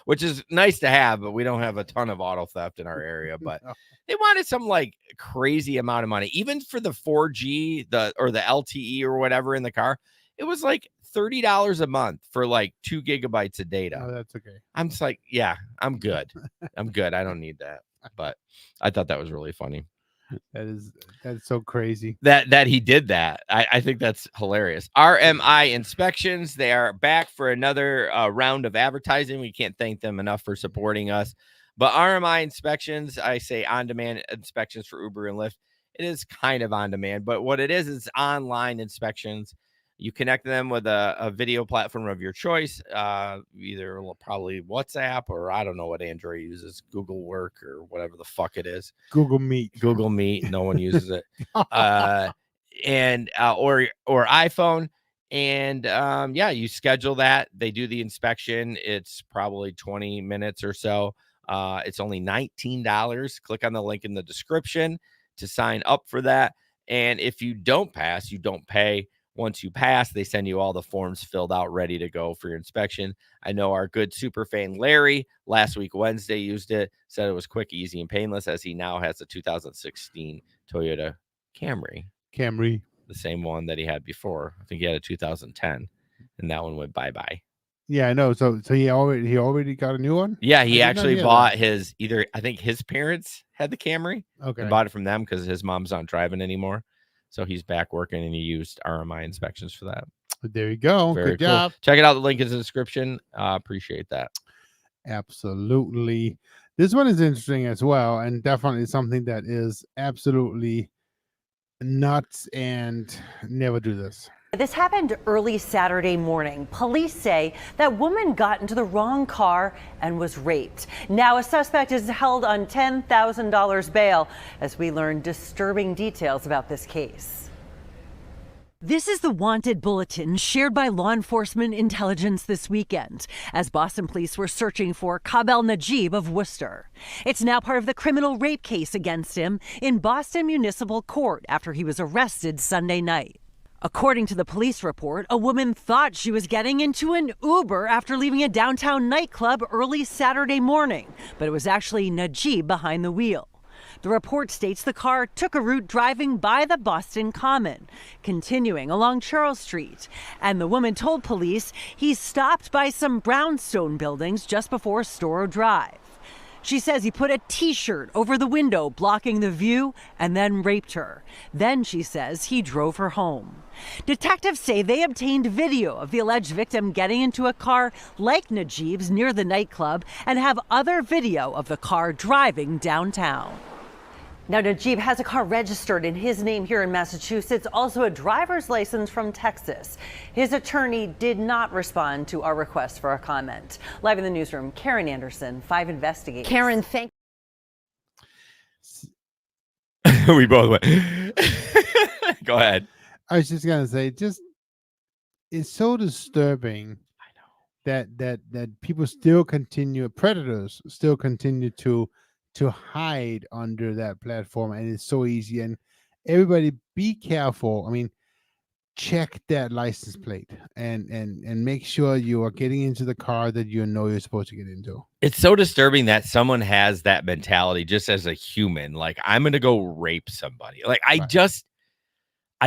Which is nice to have, but we don't have a ton of auto theft in our area. But they wanted some like crazy amount of money, even for the 4G, or the LTE or whatever in the car. It was like $30 a month for like 2 gigabytes of data. Oh, that's okay. I'm just like, yeah, I'm good. I don't need that. But I thought that was really funny. That's so crazy that he did that. I think that's hilarious. RMI Inspections, they are back for another round of advertising. We can't thank them enough for supporting us. But RMI Inspections, I say on-demand inspections for Uber and Lyft. It is kind of on demand, but what it is online inspections. You connect them with a video platform of your choice, either probably WhatsApp or I don't know what Android uses, Google Work or whatever the fuck it is. Google Meet. No one uses it. And or iPhone. And you schedule that. They do the inspection. It's probably 20 minutes or so. It's only $19. Click on the link in the description to sign up for that. And if you don't pass, you don't pay. Once you pass, they send you all the forms filled out, ready to go for your inspection. I know our good super fan Larry last week, Wednesday, used it, said it was quick, easy, and painless, as he now has a 2016 Toyota Camry. The same one that he had before. I think he had a 2010, and that one went bye-bye. Yeah, I know. So he already got a new one? Yeah, he actually bought I think his parents had the Camry. Okay. And bought it from them because his mom's not driving anymore. So he's back working, and he used RMI Inspections for that. There you go. Very Good job. Cool. Check it out. The link is in the description. Appreciate that. Absolutely. This one is interesting as well, and definitely something that is absolutely nuts, and never do this. This happened early Saturday morning. Police say that woman got into the wrong car and was raped. Now a suspect is held on $10,000 bail as we learn disturbing details about this case. This is the wanted bulletin shared by law enforcement intelligence this weekend as Boston police were searching for Kabel Najib of Worcester. It's now part of the criminal rape case against him in Boston Municipal Court after he was arrested Sunday night. According to the police report, a woman thought she was getting into an Uber after leaving a downtown nightclub early Saturday morning, but it was actually Najib behind the wheel. The report states the car took a route driving by the Boston Common, continuing along Charles Street, and the woman told police he stopped by some brownstone buildings just before Storrow Drive. She says he put a T-shirt over the window blocking the view and then raped her. Then she says he drove her home. Detectives say they obtained video of the alleged victim getting into a car like Najib's near the nightclub and have other video of the car driving downtown. Now, Najib has a car registered in his name here in Massachusetts, also a driver's license from Texas. His attorney did not respond to our request for a comment. Live in the newsroom, Karen Anderson, 5 Investigates. Karen, thank you. We both went. Go ahead. I was just going to say, it's so disturbing. I know that people still continue, predators still continue to hide under that platform, and it's so easy. And everybody be careful. I mean, check that license plate and make sure you are getting into the car that you know you're supposed to get into. It's so disturbing that someone has that mentality just as a human. Like, I'm going to go rape somebody. Like, I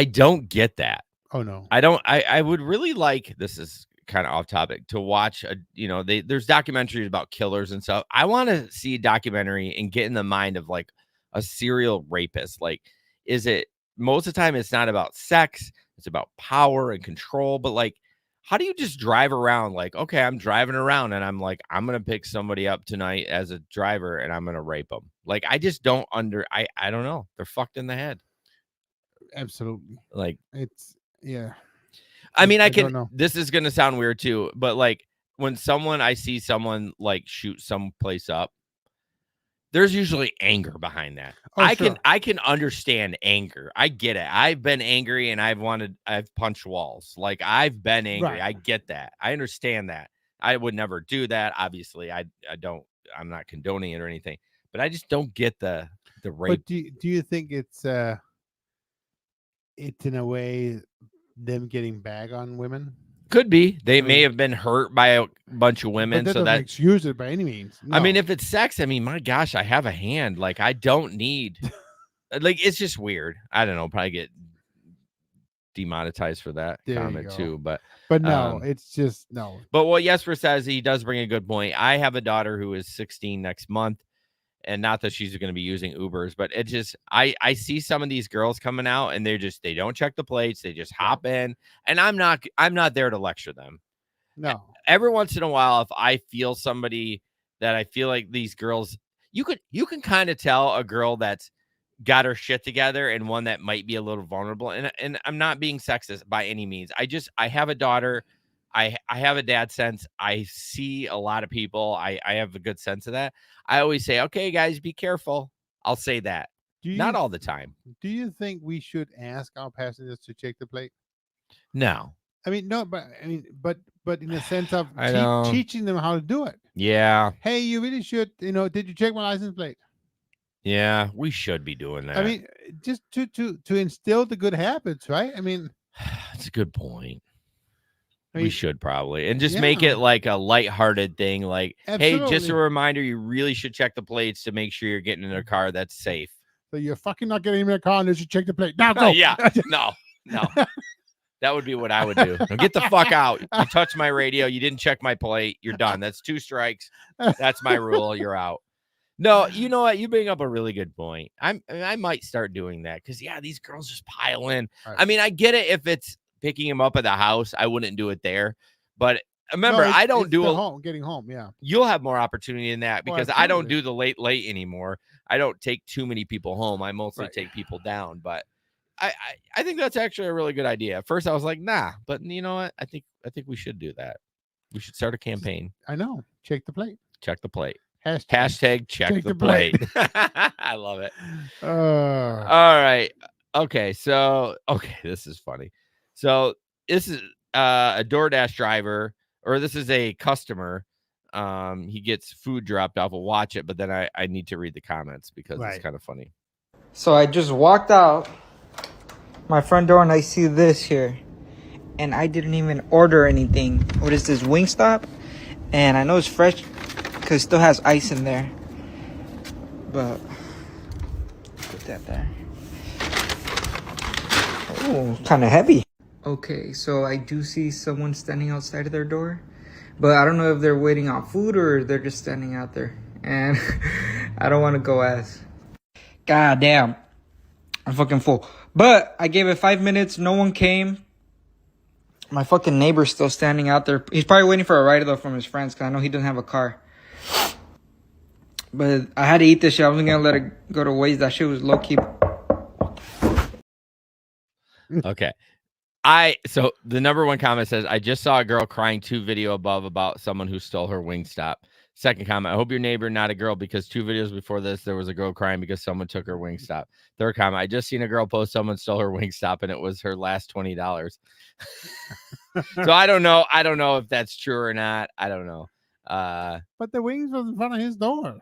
don't get that. Oh no. I would really like, this is kind of off topic, to watch there's documentaries about killers and stuff. I want to see a documentary and get in the mind of like a serial rapist. Like, is it, most of the time it's not about sex, it's about power and control, but like, how do you just drive around? Like, okay, I'm driving around and I'm like, I'm going to pick somebody up tonight as a driver and I'm going to rape them. Like, I just don't I don't know. They're fucked in the head. Absolutely. Like, it's, yeah. I mean, I don't can, know. this is going to sound weird too, but like when I see someone like shoot someplace up, there's usually anger behind that. Oh, I can understand anger. I get it. I've been angry and I've punched walls. Like, I've been angry. Right. I get that. I understand that. I would never do that. Obviously, I'm not condoning it or anything, but I just don't get the rape. But do you think it's in a way them getting back on women? Could be. They may have been hurt by a bunch of women. But that doesn't excuse it by any means. No. I mean, if it's sex, I mean, my gosh, I have a hand. Like, I don't need, like, it's just weird. I don't know. Probably get demonetized for that comment too. But no, it's just no. But what Jesper says, he does bring a good point. I have a daughter who is 16 next month. And not that she's going to be using Ubers, but it just, I see some of these girls coming out and they don't check the plates. They just hop in, and I'm not there to lecture them. No. Every once in a while, if I feel somebody that I feel like these girls, you can kind of tell a girl that's got her shit together and one that might be a little vulnerable. And I'm not being sexist by any means. I have a daughter. I have a dad sense. I see a lot of people. I have a good sense of that. I always say, okay, guys, be careful. I'll say that. Not all the time. Do you think we should ask our passengers to check the plate? No. I mean, no, but in the sense of teaching them how to do it. Yeah. Hey, you really should, did you check my license plate? Yeah, we should be doing that. I mean, just to instill the good habits, right? I mean, that's a good point. We should probably, and just make it like a lighthearted thing. Like, absolutely. Hey, just a reminder, you really should check the plates to make sure you're getting in a car that's safe. So you're fucking not getting in a car unless you check the plate. Now go. Yeah, no. That would be what I would do. Now get the fuck out. You touched my radio. You didn't check my plate. You're done. That's 2 strikes. That's my rule. You're out. No, you know what? You bring up a really good point. I might start doing that because, these girls just pile in. Right. I mean, I get it if it's picking him up at the house. I wouldn't do it there. But remember, I don't do getting home. Yeah. You'll have more opportunity in that because I don't do the late anymore. I don't take too many people home. I mostly take people down. But I think that's actually a really good idea. At first I was like, nah, but you know what? I think we should do that. We should start a campaign. I know. Check the plate. Check the plate. Hashtag check the plate. I love it. All right. Okay. So, this is funny. So this is a DoorDash driver, or this is a customer. He gets food dropped off. We'll watch it, but then I need to read the comments because it's kind of funny. So I just walked out my front door and I see this here. And I didn't even order anything. What is this, Wingstop? And I know it's fresh because it still has ice in there. But put that there. Oh, kind of heavy. Okay, so I do see someone standing outside of their door. But I don't know if they're waiting on food or they're just standing out there. And I don't want to go ask. God damn. I'm fucking full. But I gave it 5 minutes. No one came. My fucking neighbor's still standing out there. He's probably waiting for a ride though from his friends because I know he doesn't have a car. But I had to eat this shit. I wasn't going to let it go to waste. That shit was low-key. Okay. So the number 1 comment says, I just saw a girl crying 2 video above about someone who stole her Wingstop. Second comment, I hope your neighbor, not a girl, because 2 videos before this, there was a girl crying because someone took her Wingstop. Third comment, I just seen a girl post someone stole her Wingstop and it was her last $20. So I don't know. I don't know if that's true or not. I don't know. But the wings was in front of his door.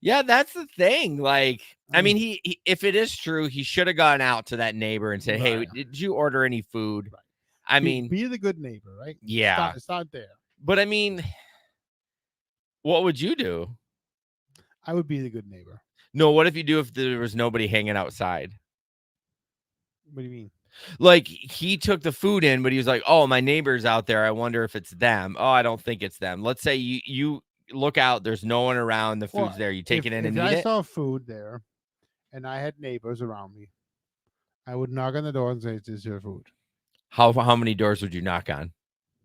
Yeah, that's the thing. Like, I mean, he if it is true, he should have gone out to that neighbor and said, "Hey, Right. did you order any food?" Right. I Be, mean, be the good neighbor, right? yeah. Start there. But I mean, what would you do? I would be the good neighbor. No, what if there was nobody hanging outside? What do you mean? Like, he took the food in, but he was like, "Oh, my neighbor's out there. I wonder if it's them." Oh, I don't think it's them. Let's say you look out, there's no one around, the food's there. You take it in and if eat I it? saw food there and I had neighbors around me, I would knock on the door and say, "Is this your food?" How many doors would you knock on?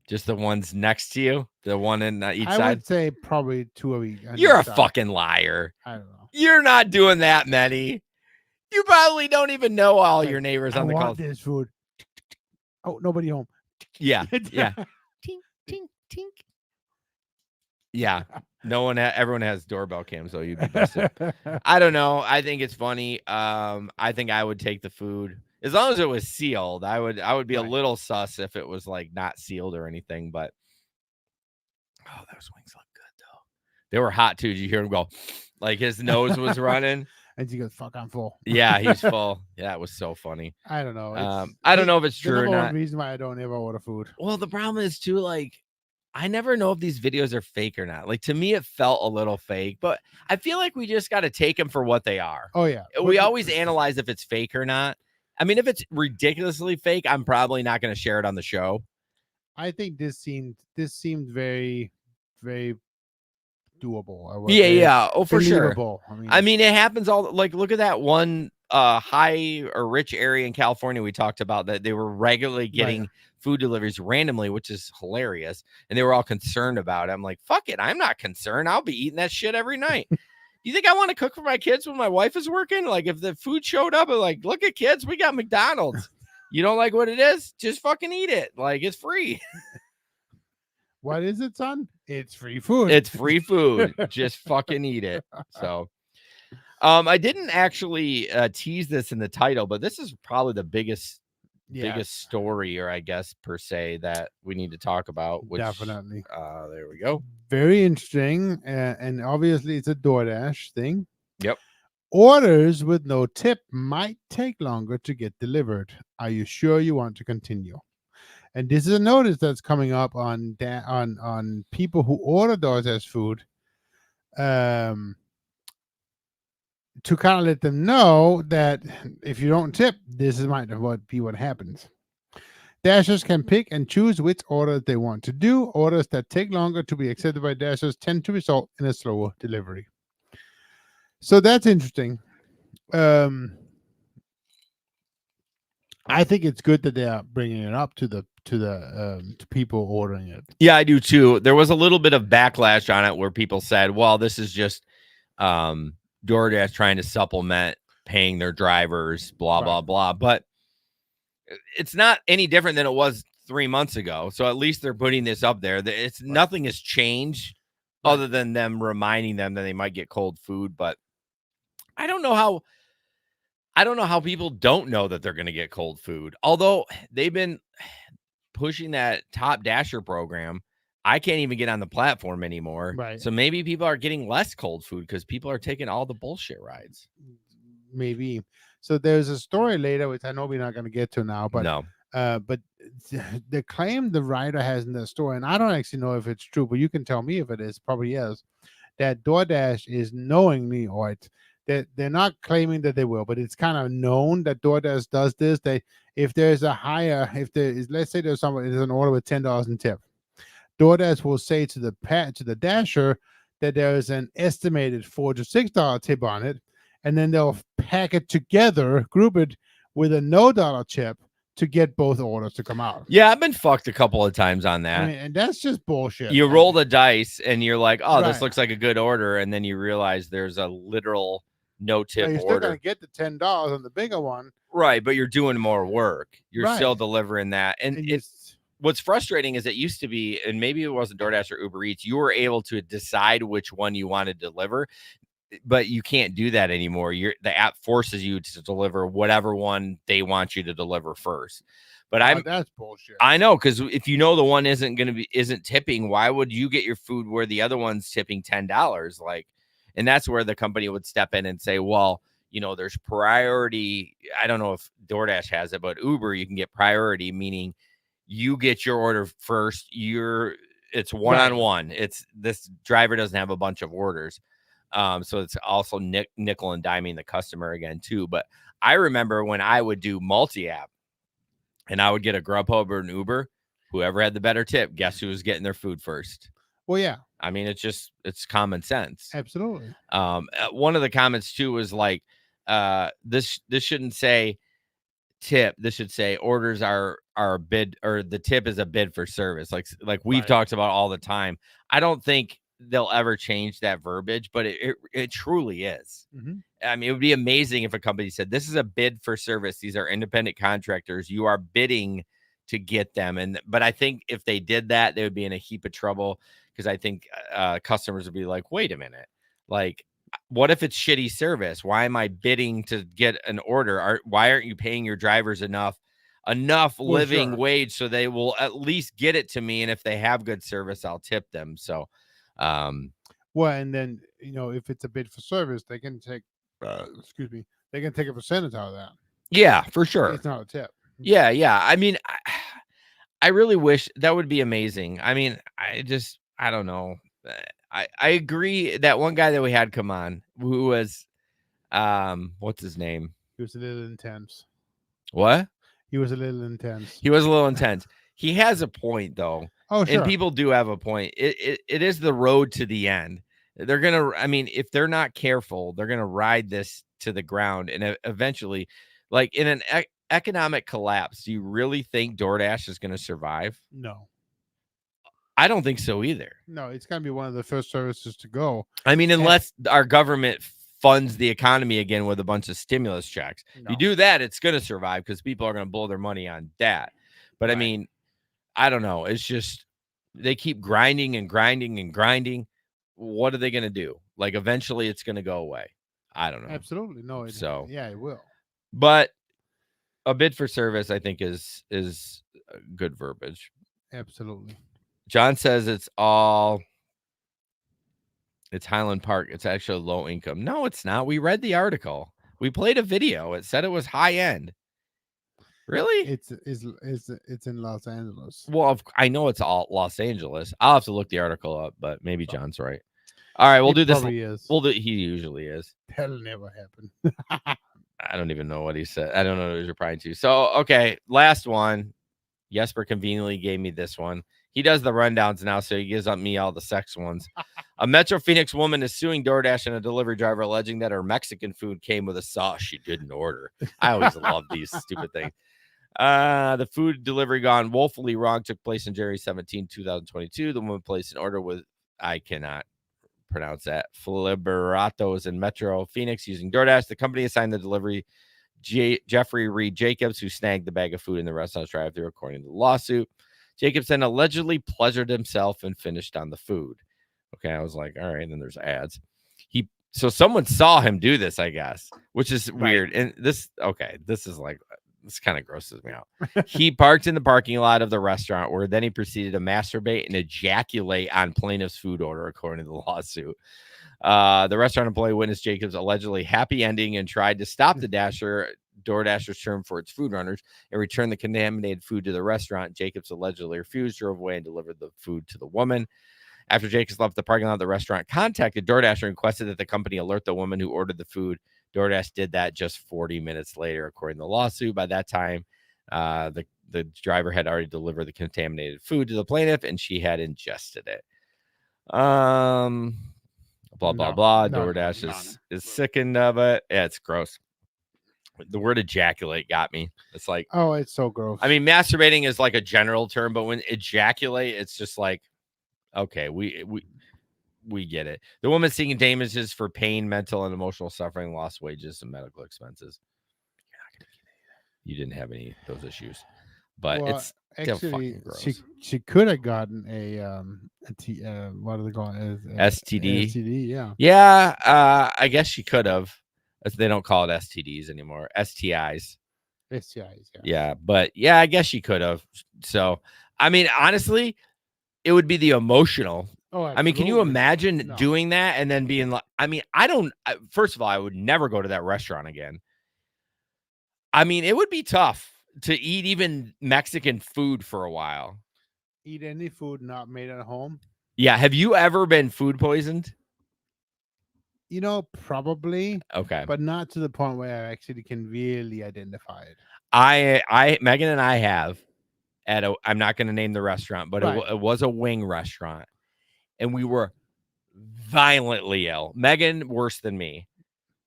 Just the ones next to you? The one in each I side? would say probably 2 of each. on You're a each side. fucking liar. I don't know. You're not doing that many. You probably don't even know all your neighbors I on the want call. this food. Oh, nobody home. Yeah. Yeah. Tink, tink, tink. Yeah. Everyone has doorbell cams, so you'd be busted. I don't know. I think it's funny. I think I would take the food. As long as it was sealed, I would be a Right. little sus if it was like not sealed or anything, but oh, those wings look good though. They were hot too. Did you hear him go? Like his nose was running. And she goes, "Fuck, I'm full." Yeah, he's full. Yeah, it was so funny. I don't know. I don't know if it's the true or number one not. reason why I don't ever order food. Well, the problem is too, like, I never know if these videos are fake or not. Like, to me, it felt a little fake, but I feel like we just got to take them for what they are. Oh yeah, We always analyze if it's fake or not. I mean, if it's ridiculously fake, I'm probably not going to share it on the show. I think this seemed very, very doable. Yeah. Oh, for sure. Believable. I mean, it happens all like look at that one high or rich area in California we talked about that they were regularly getting food deliveries randomly, which is hilarious. And they were all concerned about it. I'm like, fuck it. I'm not concerned. I'll be eating that shit every night. You think I want to cook for my kids when my wife is working? Like if the food showed up and like, look at kids, we got McDonald's. You don't like what it is? Just fucking eat it. Like it's free. What is it, son? It's free food. It's free food. Just fucking eat it. So I didn't actually tease this in the title, but this is probably the biggest story, or I guess per se, that we need to talk about. Which, definitely. There we go. Very interesting, and obviously it's a DoorDash thing. Yep. Orders with no tip might take longer to get delivered. Are you sure you want to continue? And this is a notice that's coming up on people who order DoorDash food, to kind of let them know that if you don't tip, this might be what happens. Dashers can pick and choose which orders they want to do. Orders that take longer to be accepted by Dashers tend to result in a slower delivery. So that's interesting. I think it's good that they are bringing it up to people ordering it. Yeah, I do too. There was a little bit of backlash on it where people said, "Well, this is just DoorDash trying to supplement paying their drivers, blah blah blah." But it's not any different than it was 3 months ago. So at least they're putting this up there. It's nothing has changed other than them reminding them that they might get cold food. But I don't know how people don't know that they're going to get cold food. Although they've been pushing that Top Dasher program. I can't even get on the platform anymore. Right. So maybe people are getting less cold food because people are taking all the bullshit rides. Maybe. So there's a story later, which I know we're not going to get to now, but no. But the claim the writer has in the story, and I don't actually know if it's true, but you can tell me if it is, probably is, that DoorDash is knowingly, or they're not claiming that they will, but it's kind of known that DoorDash does this. If there's let's say there's an order with $10 in tip, DoorDash will say to the Dasher that there is an estimated $4 to $6 tip on it, and then they'll pack it together, group it with a no dollar tip to get both orders to come out. Yeah, I've been fucked a couple of times on that. I mean, and that's just bullshit. You roll the dice and you're like, oh, this Right. looks like a good order, and then you realize there's a literal no tip You're still order. gonna get the $10 on the bigger one, Right, but you're doing more work. You're Right. still delivering that. And and what's frustrating is it used to be, and maybe it wasn't DoorDash or Uber Eats, you were able to decide which one you want to deliver, but you can't do that anymore. The app forces you to deliver whatever one they want you to deliver first. But that's bullshit. I know, because if you know the one isn't tipping, why would you get your food where the other one's tipping $10? Like, And that's where the company would step in and say, well, there's priority. I don't know if DoorDash has it, but Uber, you can get priority, meaning you get your order first. It's one-on-one. It's this driver doesn't have a bunch of orders. So it's also nickel and diming the customer again too. But I remember when I would do multi-app and I would get a Grubhub or an Uber, whoever had the better tip, guess who was getting their food first? Well, yeah. I mean, it's common sense. Absolutely. One of the comments too was like, this shouldn't say tip. This should say orders are a bid, or the tip is a bid for service. Like we've talked about all the time. I don't think they'll ever change that verbiage, but it truly is. Mm-hmm. I mean, it would be amazing if a company said, this is a bid for service. These are independent contractors. You are bidding to get them. But I think if they did that, they would be in a heap of trouble, because I think customers would be like, wait a minute, like, what if it's shitty service? Why am I bidding to get an order? Why aren't you paying your drivers enough living wage so they will at least get it to me? And if they have good service, I'll tip them. So, well, and then, if it's a bid for service, they can take, they can take a percentage out of that. Yeah, for sure. It's not a tip. Yeah. I mean, I really wish that would be amazing. I mean, I don't know. I agree that one guy that we had come on who was, what's his name? He was a little intense. What? He was a little intense. He was a little intense. He has a point though. Oh, sure. And people do have a point. It is the road to the end. They're going to, I mean, if they're not careful, they're going to ride this to the ground. And eventually, like in an economic collapse, do you really think DoorDash is going to survive? No. I don't think so either. No, it's going to be one of the first services to go. I mean, unless our government funds the economy again with a bunch of stimulus checks. No. You do that, it's going to survive because people are going to blow their money on that. But I mean, I don't know. It's just they keep grinding and grinding and grinding. What are they going to do? Like, eventually it's going to go away. I don't know. Absolutely. No. Yeah, it will. But a bid for service, I think, is good verbiage. Absolutely. John says it's Highland Park. It's actually low income. No, it's not. We read the article. We played a video. It said it was high end. Really? It's in Los Angeles. Well, I know it's all Los Angeles. I'll have to look the article up, but maybe John's right. All right, we'll do this. He usually is. That'll never happen. I don't even know what he said. I don't know what he's replying to. So, okay, last one. Jesper conveniently gave me this one. He does the rundowns now, so he gives up me all the sex ones. A Metro Phoenix woman is suing DoorDash and a delivery driver, alleging that her Mexican food came with a sauce she didn't order. I always love these stupid things. The food delivery gone woefully wrong took place on January 17, 2022. The woman placed an order with, I cannot pronounce that, Filiberatos in Metro Phoenix using DoorDash. The company assigned the delivery Jeffrey Reed Jacobs, who snagged the bag of food in the restaurant's drive-thru, according to the lawsuit. Jacobs then allegedly pleasured himself and finished on the food. Okay, I was like, all right, and then there's ads. So someone saw him do this, I guess, which is weird. And this kind of grosses me out. He parked in the parking lot of the restaurant, where then he proceeded to masturbate and ejaculate on plaintiff's food order, according to the lawsuit. The restaurant employee witnessed Jacobs' allegedly happy ending and tried to stop the DoorDasher's term for its food runners and return the contaminated food to the restaurant. Jacobs allegedly refused, drove away, and delivered the food to the woman. After Jacobs left the parking lot, the restaurant contacted DoorDash and requested that the company alert the woman who ordered the food. DoorDash did that just 40 minutes later, according to the lawsuit. By that time, the driver had already delivered the contaminated food to the plaintiff, and she had ingested it. Blah, blah, blah. DoorDash is sickened of it. Yeah, it's gross. The word ejaculate got me. It's like, oh, it's so gross. I mean, masturbating is like a general term, but when ejaculate, it's just like, okay, we get it. The woman seeking damages for pain, mental and emotional suffering, lost wages, and medical expenses. You didn't have any of those issues, but it's actually she could have gotten what do they call it? STD. STD, yeah. I guess she could have. They don't call it STDs anymore. STIs. STIs. Yeah, but yeah, I guess she could have. So, I mean, honestly, it would be the emotional Oh, I mean, can you absolutely. imagine No. doing that and then being like, I mean, first of all, I would never go to that restaurant again. I mean, it would be tough to eat even Mexican food for a while. Eat any food not made at home? Yeah. Have you ever been food poisoned? You know, probably, Okay. but not to the point where I actually can really identify it. Megan and I have I'm not going to name the restaurant, but Right. it was a wing restaurant, and we were violently ill. Megan worse than me.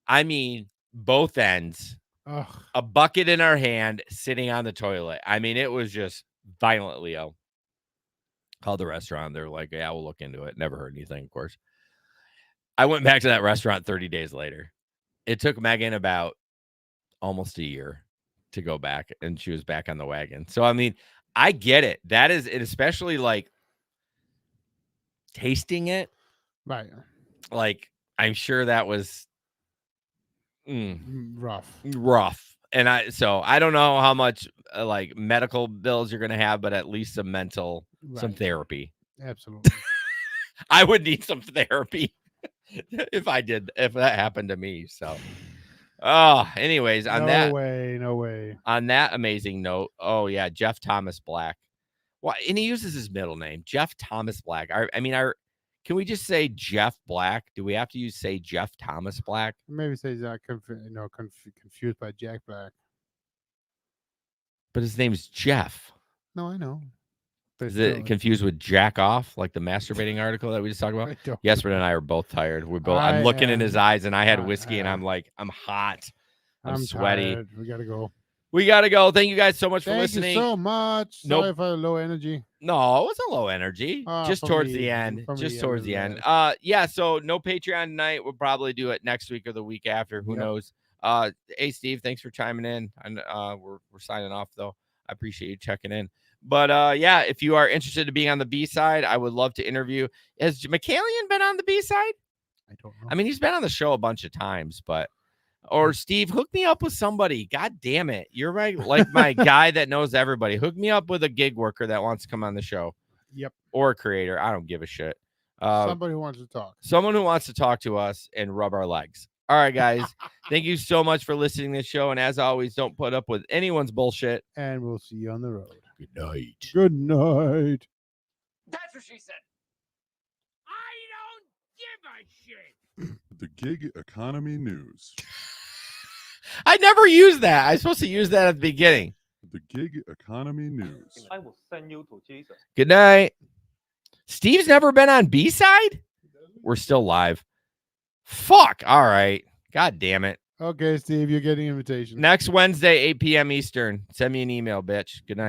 I mean, both ends. Ugh. A bucket in our hand, sitting on the toilet. I mean, it was just violently ill. Called the restaurant. They're like, yeah, we'll look into it. Never heard anything, of course. I went back to that restaurant 30 days later. It took Megan about almost a year to go back, and she was back on the wagon. So, I mean, I get it. That is it, especially like tasting it. Right. Like, I'm sure that was Rough. And I don't know how much like medical bills you're going to have, but at least some mental, some therapy. Absolutely. I would need some therapy if that happened to me. So, anyways, on no way. On that amazing note, oh yeah, Jeff Thomas Black. Well, and he uses his middle name, Jeff Thomas Black. Can we just say Jeff Black? Do we have to say Jeff Thomas Black? Maybe say he's not confused by Jack Black. But his name's Jeff. No, I know. Is it confused with Jack Off, like the masturbating article that we just talked about? Yesper and I are both tired. I'm looking in his eyes, and I had whiskey, and I'm like, I'm hot. I'm sweaty. Tired. We We gotta go. Thank you guys so much for listening. Thank you so much. Sorry for the low energy. No, it wasn't low energy. Just towards the end. Yeah, so no Patreon tonight. We'll probably do it next week or the week after. Who knows? Hey, Steve, thanks for chiming in. And we're signing off, though. I appreciate you checking in. But yeah, if you are interested in being on the B side, I would love to interview. Has McCallion been on the B side? I don't know. I mean, he's been on the show a bunch of times, or Steve, hook me up with somebody. God damn it. You're my guy that knows everybody. Hook me up with a gig worker that wants to come on the show. Yep. Or a creator. I don't give a shit. Somebody who wants to talk. Someone who wants to talk to us and rub our legs. All right, guys. Thank you so much for listening to this show. And as always, don't put up with anyone's bullshit. And we'll see you on the road. Good night. Good night. That's what she said. I don't give a shit. The gig economy news. I never use that. I'm supposed to use that at the beginning. The gig economy news. I will send you to Jesus. Good night. Steve's never been on B-side? We're still live. Fuck. All right. God damn it. Okay, Steve, you're getting an invitation. Next Wednesday, 8 p.m. Eastern. Send me an email, bitch. Good night.